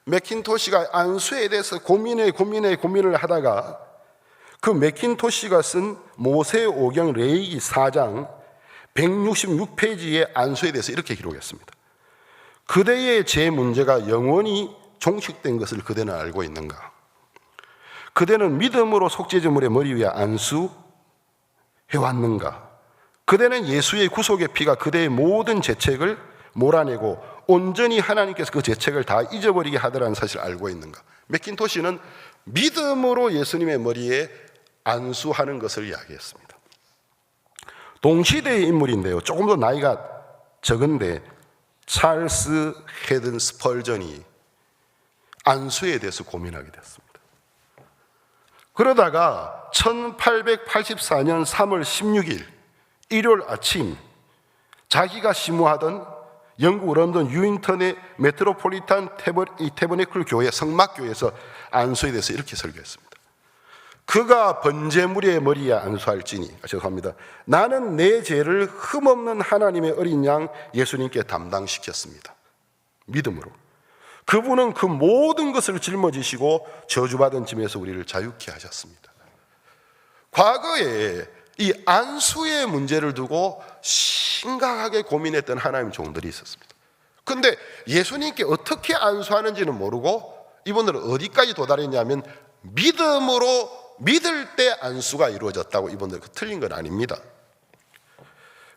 맥킨토시가 안수에 대해서 고민을 하다가 그 맥킨토시가 쓴 모세오경 레위기 4장 166페이지의 안수에 대해서 이렇게 기록했습니다. 그대의 제 문제가 영원히 종식된 것을 그대는 알고 있는가? 그대는 믿음으로 속죄제물의 머리 위에 안수해왔는가? 그대는 예수의 구속의 피가 그대의 모든 죄책을 몰아내고 온전히 하나님께서 그 죄책을 다 잊어버리게 하더라는 사실을 알고 있는가? 맥킨토시는 믿음으로 예수님의 머리에 안수하는 것을 이야기했습니다. 동시대의 인물인데요, 조금 더 나이가 적은데 찰스 헤든 스펄전이 안수에 대해서 고민하게 됐습니다. 그러다가 1884년 3월 16일 일요일 아침, 자기가 심호하던 영국 런던 유인턴의 메트로폴리탄 태버네클 교회 성막교회에서 안수에 대해서 이렇게 설교했습니다. 그가 번제물의 머리에 안수할지니, 죄송합니다, 나는 내 죄를 흠없는 하나님의 어린 양 예수님께 담당시켰습니다. 믿음으로 그분은 그 모든 것을 짊어지시고 저주받은 짐에서 우리를 자유케 하셨습니다. 과거에 이 안수의 문제를 두고 심각하게 고민했던 하나님 종들이 있었습니다. 그런데 예수님께 어떻게 안수하는지는 모르고 이분들은 어디까지 도달했냐면 믿음으로 믿을 때 안수가 이루어졌다고. 이분들 틀린 건 아닙니다.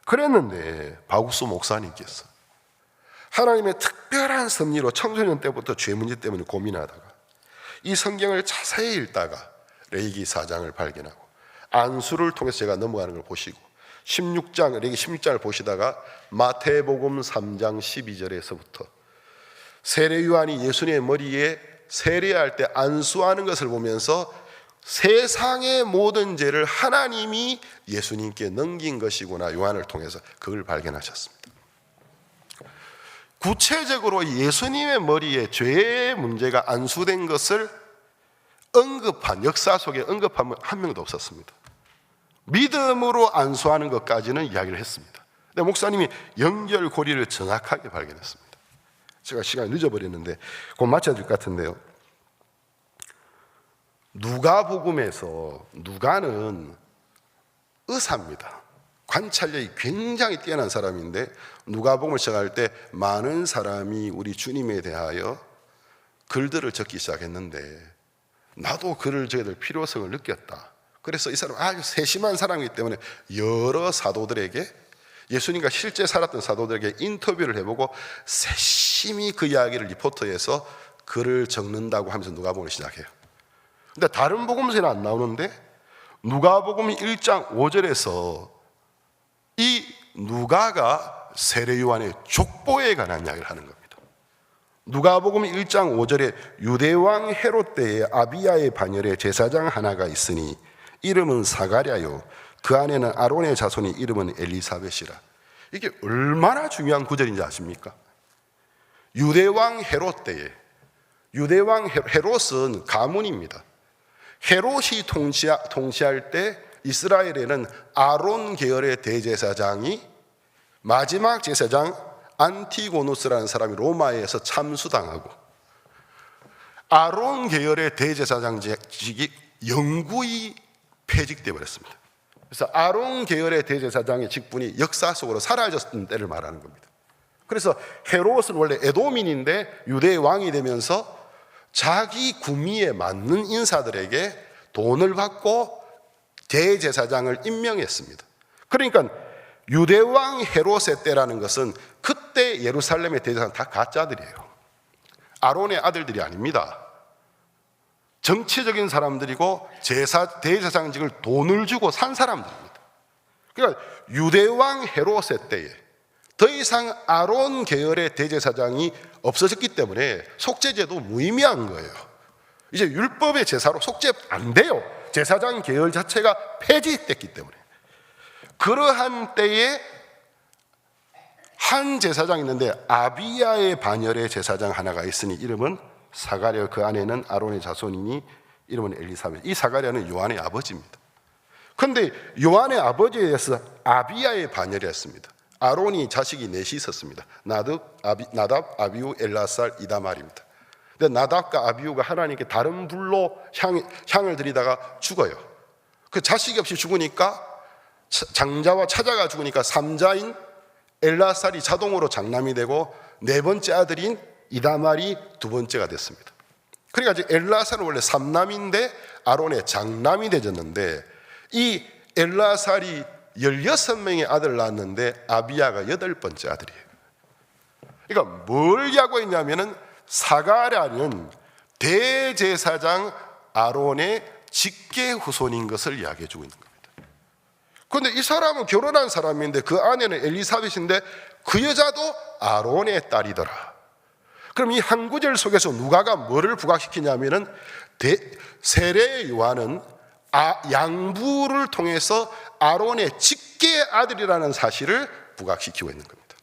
그랬는데 바구스 목사님께서 하나님의 특별한 섭리로 청소년 때부터 죄 문제 때문에 고민하다가 이 성경을 자세히 읽다가 레위기 4장을 발견하고 안수를 통해서 제가 넘어가는 걸 보시고 레위기 16장을 보시다가 마태복음 3장 12절에서부터 세례 요한이 예수님의 머리에 세례할 때 안수하는 것을 보면서 세상의 모든 죄를 하나님이 예수님께 넘긴 것이구나, 요한을 통해서 그걸 발견하셨습니다. 구체적으로 예수님의 머리에 죄의 문제가 안수된 것을 언급한, 역사 속에 언급한 한 명도 없었습니다. 믿음으로 안수하는 것까지는 이야기를 했습니다. 근데 목사님이 연결고리를 정확하게 발견했습니다. 제가 시간이 늦어버렸는데 곧 마쳐야 될 것 같은데요, 누가복음에서 누가는 의사입니다. 관찰력이 굉장히 뛰어난 사람인데 누가복음을 시작할 때 많은 사람이 우리 주님에 대하여 글들을 적기 시작했는데 나도 글을 적어야 될 필요성을 느꼈다. 그래서 이 사람은 아주 세심한 사람이기 때문에 여러 사도들에게, 예수님과 실제 살았던 사도들에게 인터뷰를 해보고 세심히 그 이야기를 리포터해서 글을 적는다고 하면서 누가복음을 시작해요. 근데 다른 복음서에는 안 나오는데 누가복음 1장 5절에서 이 누가가 세례 요한의 족보에 관한 이야기를 하는 겁니다. 누가복음 1장 5절에 유대왕 헤롯 때에 아비야의 반열에 제사장 하나가 있으니 이름은 사가랴요 그 안에는 아론의 자손이 이름은 엘리사벳이라. 이게 얼마나 중요한 구절인지 아십니까? 유대왕 헤롯 때에, 유대왕 헤롯은 가문입니다. 헤롯이 통치할 때 이스라엘에는 아론 계열의 대제사장이 마지막 제사장 안티고누스라는 사람이 로마에서 참수당하고 아론 계열의 대제사장직이 영구히 폐직되어 버렸습니다. 그래서 아론 계열의 대제사장의 직분이 역사 속으로 사라졌던 때를 말하는 겁니다. 그래서 헤롯은 원래 에돔인인데 유대의 왕이 되면서 자기 구미에 맞는 인사들에게 돈을 받고 대제사장을 임명했습니다. 그러니까 유대왕 헤롯의 때라는 것은 그때 예루살렘의 대제사장 다 가짜들이에요. 아론의 아들들이 아닙니다. 정치적인 사람들이고 대제사장직을 돈을 주고 산 사람들입니다. 그러니까 유대왕 헤롯의 때에 더 이상 아론 계열의 대제사장이 없어졌기 때문에 속죄제도 무의미한 거예요. 이제 율법의 제사로 속죄 안 돼요. 제사장 계열 자체가 폐지됐기 때문에. 그러한 때에 한 제사장이 있는데 아비야의 반열의 제사장 하나가 있으니 이름은 사가랴, 그 안에는 아론의 자손이니 이름은 엘리사벳. 이 사가랴는 요한의 아버지입니다. 그런데 요한의 아버지에 대해서 아비야의 반열이었습니다. 아론이 자식이 넷이 있었습니다. 나답, 아비우, 엘라살, 이다말입니다. 근데 나답과 아비우가 하나님께 다른 불로 향을 드리다가 죽어요. 그 자식이 없이 죽으니까 장자와 차자가 죽으니까 삼자인 엘라살이 자동으로 장남이 되고 네 번째 아들인 이다말이 두 번째가 됐습니다. 그러니까 이제 엘라살은 원래 삼남인데 아론의 장남이 되졌는데 이 엘라살이 16명의 아들 낳았는데 아비야가 8번째 아들이에요. 그러니까 뭘 야구했냐면은 사가랴는 대제사장 아론의 직계 후손인 것을 이야기해 주고 있는 겁니다. 그런데 이 사람은 결혼한 사람인데 그 아내는 엘리사벳인데 그 여자도 아론의 딸이더라. 그럼 이 한 구절 속에서 누가가 뭐를 부각시키냐면은 세례 요한은 양부를 통해서 아론의 직계 아들이라는 사실을 부각시키고 있는 겁니다.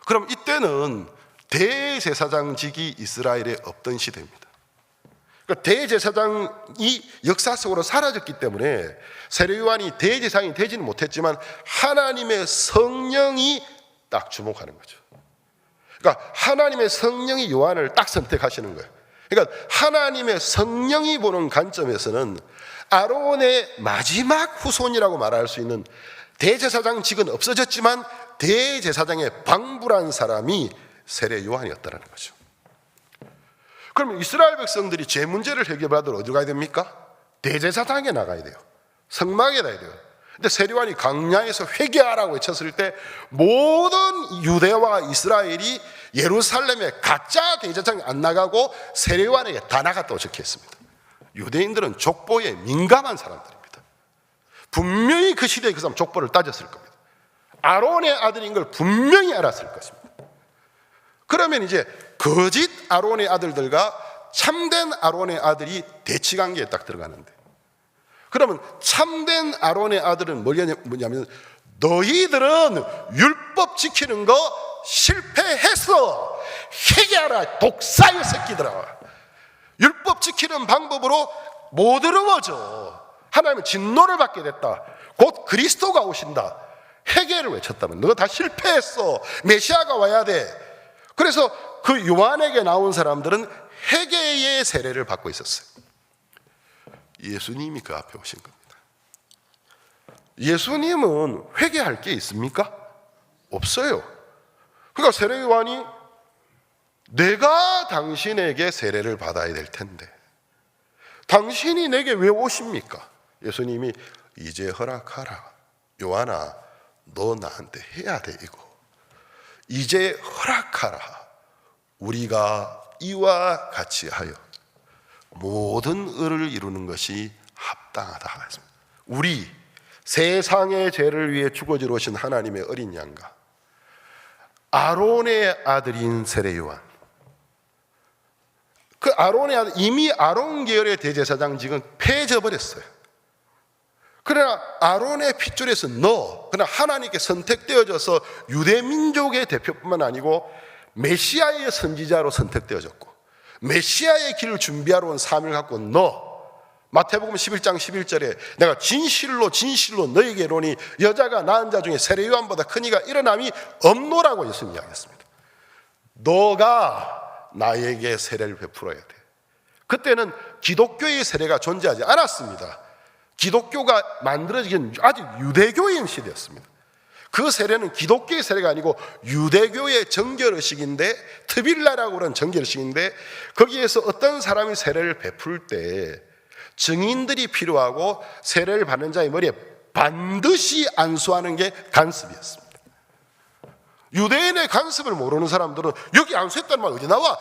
그럼 이때는 대제사장직이 이스라엘에 없던 시대입니다. 그러니까 대제사장이 역사 속으로 사라졌기 때문에 세례 요한이 대제사장이 되지는 못했지만 하나님의 성령이 딱 주목하는 거죠. 그러니까 하나님의 성령이 요한을 딱 선택하시는 거예요. 그러니까 하나님의 성령이 보는 관점에서는 아론의 마지막 후손이라고 말할 수 있는 대제사장직은 없어졌지만 대제사장의 방불한 사람이 세례 요한이었다는 거죠. 그러면 이스라엘 백성들이 죄 문제를 해결받으러 어디 가야 됩니까? 대제사장에 나가야 돼요. 성막에 가야 돼요. 근데 세례 요한이 광야에서 회개하라고 외쳤을 때 모든 유대와 이스라엘이 예루살렘에 가짜 대제사장이 안 나가고 세례 요한에게 다 나갔다고 적혀있습니다. 유대인들은 족보에 민감한 사람들입니다. 분명히 그 시대에 그 사람 족보를 따졌을 겁니다. 아론의 아들인 걸 분명히 알았을 것입니다. 그러면 이제 거짓 아론의 아들들과 참된 아론의 아들이 대치관계에 딱 들어가는데, 그러면 참된 아론의 아들은 뭐냐면 너희들은 율법 지키는 거 실패했어. 회개하라 독사의 새끼들아. 율법 지키는 방법으로 못 어려워져. 하나님은 진노를 받게 됐다. 곧 그리스도가 오신다. 회개를 외쳤다면 너 다 실패했어. 메시아가 와야 돼. 그래서 그 요한에게 나온 사람들은 회개의 세례를 받고 있었어요. 예수님이 그 앞에 오신 겁니다. 예수님은 회개할 게 있습니까? 없어요. 그러니까 세례 요한이 내가 당신에게 세례를 받아야 될 텐데 당신이 내게 왜 오십니까? 예수님이 이제 허락하라. 요한아, 너 나한테 해야 돼 이거. 이제 허락하라. 우리가 이와 같이 하여 모든 의를 이루는 것이 합당하다. 우리 세상의 죄를 위해 죽어지러 오신 하나님의 어린 양과 아론의 아들인 세례 요한, 그 아론의 아들, 이미 아론 계열의 대제사장직은 폐해져 버렸어요. 그러나 아론의 핏줄에서 그러나 하나님께 선택되어져서 유대 민족의 대표뿐만 아니고 메시아의 선지자로 선택되어졌고 메시아의 길을 준비하러 온 사명을 갖고 마태복음 11장 11절에 내가 진실로 너에게 이르노니 여자가 낳은 자 중에 세례 요한보다 큰 이가 일어남이 없노라고 예수님이 이야기했습니다. 너가 나에게 세례를 베풀어야 돼. 그때는 기독교의 세례가 존재하지 않았습니다. 기독교가 만들어지긴 아직 유대교인 시대였습니다. 그 세례는 기독교의 세례가 아니고 유대교의 정결의식인데, 트빌라라고 하는 정결의식인데, 거기에서 어떤 사람이 세례를 베풀 때 증인들이 필요하고 세례를 받는 자의 머리에 반드시 안수하는 게 간습이었습니다. 유대인의 간습을 모르는 사람들은 여기 안수했다는 말 어디 나와?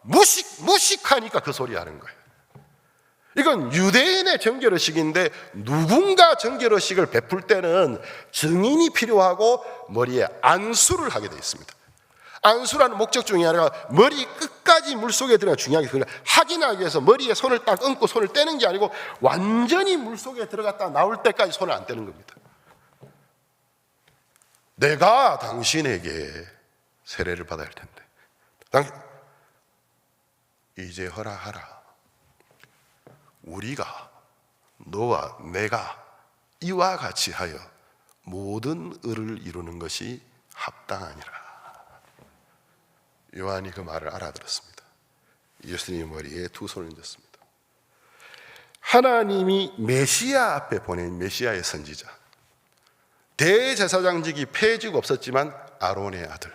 무식하니까 그 소리 하는 거예요. 이건 유대인의 정결의식인데 누군가 정결의식을 베풀 때는 증인이 필요하고 머리에 안수를 하게 되어 있습니다. 안수라는 목적 중에 하나가 머리 끝까지 물속에 들어가 중요하게 그걸 확인하기 위해서 머리에 손을 딱 얹고 손을 떼는 게 아니고 완전히 물속에 들어갔다 나올 때까지 손을 안 떼는 겁니다. 내가 당신에게 세례를 받아야 할 텐데 이제 허락하라. 우리가 너와 내가 이와 같이 하여 모든 의를 이루는 것이 합당하니라. 요한이 그 말을 알아들었습니다. 예수님 머리에 두 손을 얹었습니다. 하나님이 메시아 앞에 보낸 메시아의 선지자, 대제사장직이 폐지가 없었지만 아론의 아들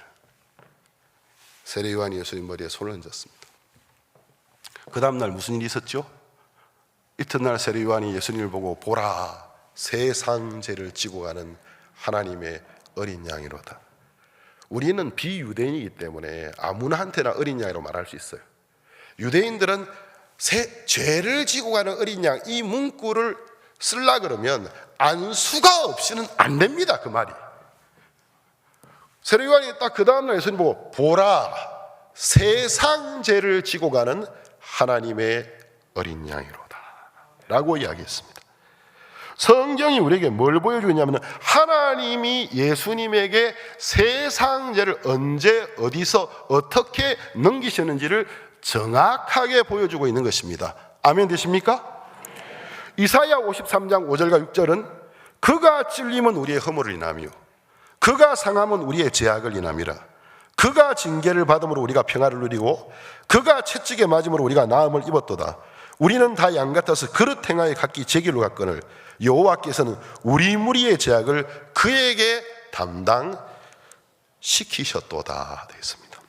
세례 요한이 예수님 머리에 손을 얹었습니다. 그 다음날 무슨 일이 있었죠? 이튿날 세례 요한이 예수님을 보고 보라, 세상 죄를 지고 가는 하나님의 어린 양이로다. 우리는 비유대인이기 때문에 아무나한테나 어린 양이라고 말할 수 있어요. 유대인들은 죄를 지고 가는 어린 양, 이 문구를 쓰려 그러면 안수가 없이는 안 됩니다. 그 말이. 세례 요한이 딱 그 다음날 예수님 보고 보라, 세상 죄를 지고 가는 하나님의 어린 양이로다 라고 이야기했습니다. 성경이 우리에게 뭘 보여주냐면 하나님이 예수님에게 세상 죄를 언제 어디서 어떻게 넘기셨는지를 정확하게 보여주고 있는 것입니다. 아멘 되십니까? 이사야 53장 5절과 6절은 그가 찔림은 우리의 허물을 인하며 그가 상함은 우리의 죄악을 인함이라. 그가 징계를 받음으로 우리가 평화를 누리고 그가 채찍에 맞음으로 우리가 나음을 입었도다. 우리는 다 양 같아서 그릇 행하여 각기 제 길로 갔거늘 여호와께서는 우리 무리의 죄악을 그에게 담당시키셨도다 되어 있습니다.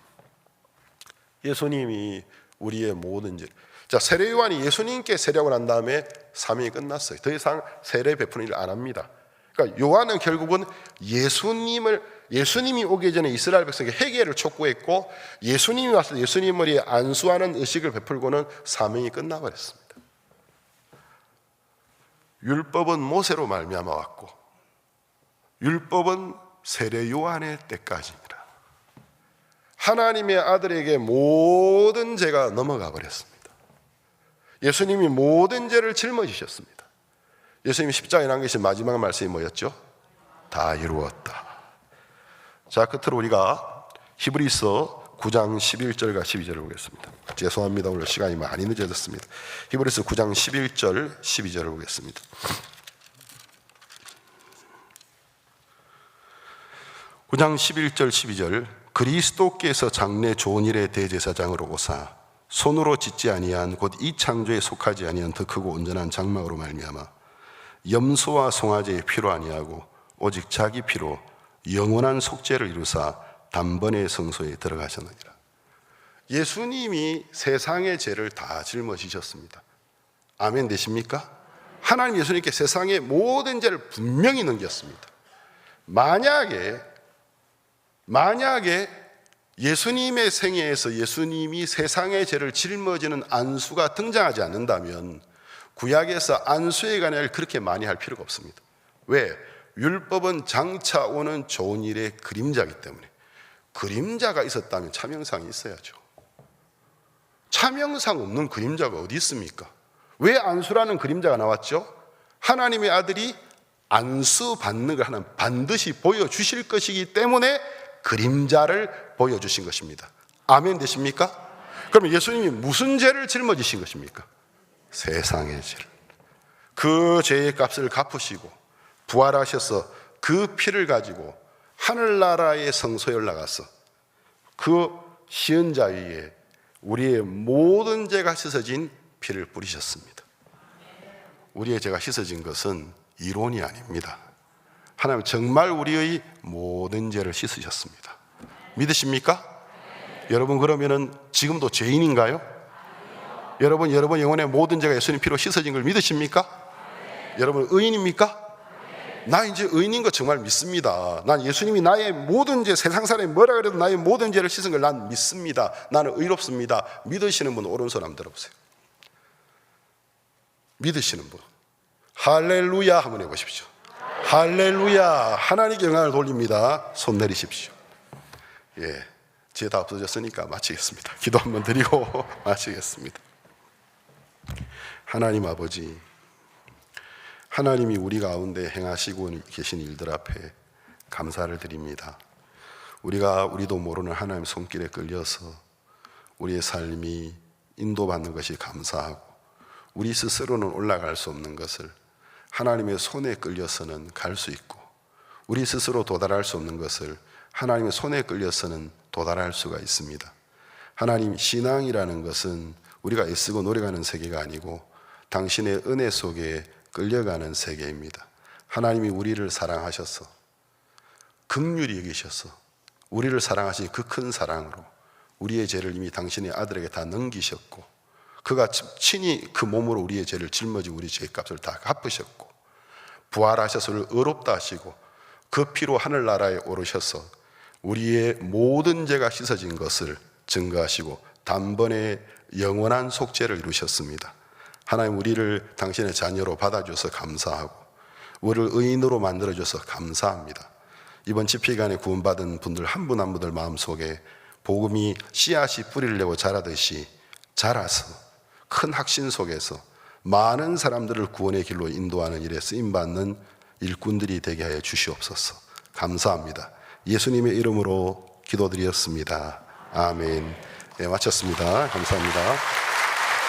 예수님이 우리의 모든 죄. 자, 세례 요한이 예수님께 세례하고 난 다음에 사명이 끝났어요. 더 이상 세례 베푸는 일을 안 합니다. 그러니까 요한은 결국은 예수님이 오기 전에 이스라엘 백성에게 회개를 촉구했고 예수님이 와서 예수님 머리에 안수하는 의식을 베풀고는 사명이 끝나버렸습니다. 율법은 모세로 말미암아 왔고 율법은 세례 요한의 때까지니라. 하나님의 아들에게 모든 죄가 넘어가 버렸습니다. 예수님이 모든 죄를 짊어지셨습니다. 예수님이 십자가에 남기신 마지막 말씀이 뭐였죠? 다 이루었다. 자, 끝으로 우리가 히브리서 9장 11절과 12절을 보겠습니다. 죄송합니다. 오늘 시간이 많이 늦어졌습니다. 히브리서 9장 11절 12절을 보겠습니다. (9장 11절 12절) 그리스도께서 장래 좋은 일의 대제사장으로 오사 손으로 짓지 아니한 곧 이 창조에 속하지 아니한 더 크고 온전한 장막으로 말미암아 염소와 송아지의 피로 아니하고 오직 자기 피로 영원한 속죄를 이루사 단번에 성소에 들어가셨느니라. 예수님이 세상의 죄를 다 짊어지셨습니다. 아멘 되십니까? 하나님 예수님께 세상의 모든 죄를 분명히 넘겼습니다. 만약에 예수님의 생애에서 예수님이 세상의 죄를 짊어지는 안수가 등장하지 않는다면 구약에서 안수에 관한 일 그렇게 많이 할 필요가 없습니다. 왜? 율법은 장차 오는 좋은 일의 그림자이기 때문에. 그림자가 있었다면 차명상이 있어야죠. 차명상 없는 그림자가 어디 있습니까? 왜 안수라는 그림자가 나왔죠? 하나님의 아들이 안수 받는 걸 하나님 반드시 보여주실 것이기 때문에 그림자를 보여주신 것입니다. 아멘 되십니까? 그럼 예수님이 무슨 죄를 짊어지신 것입니까? 세상의 죄를. 그 죄의 값을 갚으시고 부활하셔서 그 피를 가지고 하늘나라의 성소에 올라가서 그 시은자 위에 우리의 모든 죄가 씻어진 피를 뿌리셨습니다. 우리의 죄가 씻어진 것은 이론이 아닙니다. 하나님 정말 우리의 모든 죄를 씻으셨습니다. 믿으십니까? 여러분 그러면은 지금도 죄인인가요? 여러분 영혼의 모든 죄가 예수님 피로 씻어진 걸 믿으십니까? 여러분 의인입니까? 나 이제 의인인 거 정말 믿습니다. 난 예수님이 나의 모든 죄, 세상 사람이 뭐라 그래도 나의 모든 죄를 씻은 걸 난 믿습니다. 나는 의롭습니다. 믿으시는 분 오른손 한번 들어보세요. 믿으시는 분 할렐루야 한번 해보십시오. 할렐루야. 하나님께 영광을 돌립니다. 손 내리십시오. 예, 제 다 없어졌으니까 마치겠습니다. 기도 한번 드리고 마치겠습니다. 하나님 아버지, 하나님이 우리 가운데 행하시고 계신 일들 앞에 감사를 드립니다. 우리도 모르는 하나님 손길에 끌려서 우리의 삶이 인도받는 것이 감사하고, 우리 스스로는 올라갈 수 없는 것을 하나님의 손에 끌려서는 갈 수 있고, 우리 스스로 도달할 수 없는 것을 하나님의 손에 끌려서는 도달할 수가 있습니다. 하나님, 신앙이라는 것은 우리가 애쓰고 노력하는 세계가 아니고 당신의 은혜 속에 끌려가는 세계입니다. 하나님이 우리를 사랑하셔서, 긍휼히 여기셔서 우리를 사랑하신 그 큰 사랑으로 우리의 죄를 이미 당신의 아들에게 다 넘기셨고, 그가 친히 그 몸으로 우리의 죄를 짊어지고 우리 죄값을 다 갚으셨고, 부활하셔서 우리를 의롭다 하시고 그 피로 하늘나라에 오르셔서 우리의 모든 죄가 씻어진 것을 증거하시고 단번에 영원한 속죄를 이루셨습니다. 하나님, 우리를 당신의 자녀로 받아주셔서 감사하고 우리를 의인으로 만들어줘서 감사합니다. 이번 집회기간에 구원받은 분들 한 분 한 분들 마음속에 복음이 씨앗이 뿌리를 내고 자라듯이 자라서 큰 확신 속에서 많은 사람들을 구원의 길로 인도하는 일에 쓰임받는 일꾼들이 되게 하여 주시옵소서. 감사합니다. 예수님의 이름으로 기도드렸습니다. 아멘. 네, 마쳤습니다. 감사합니다.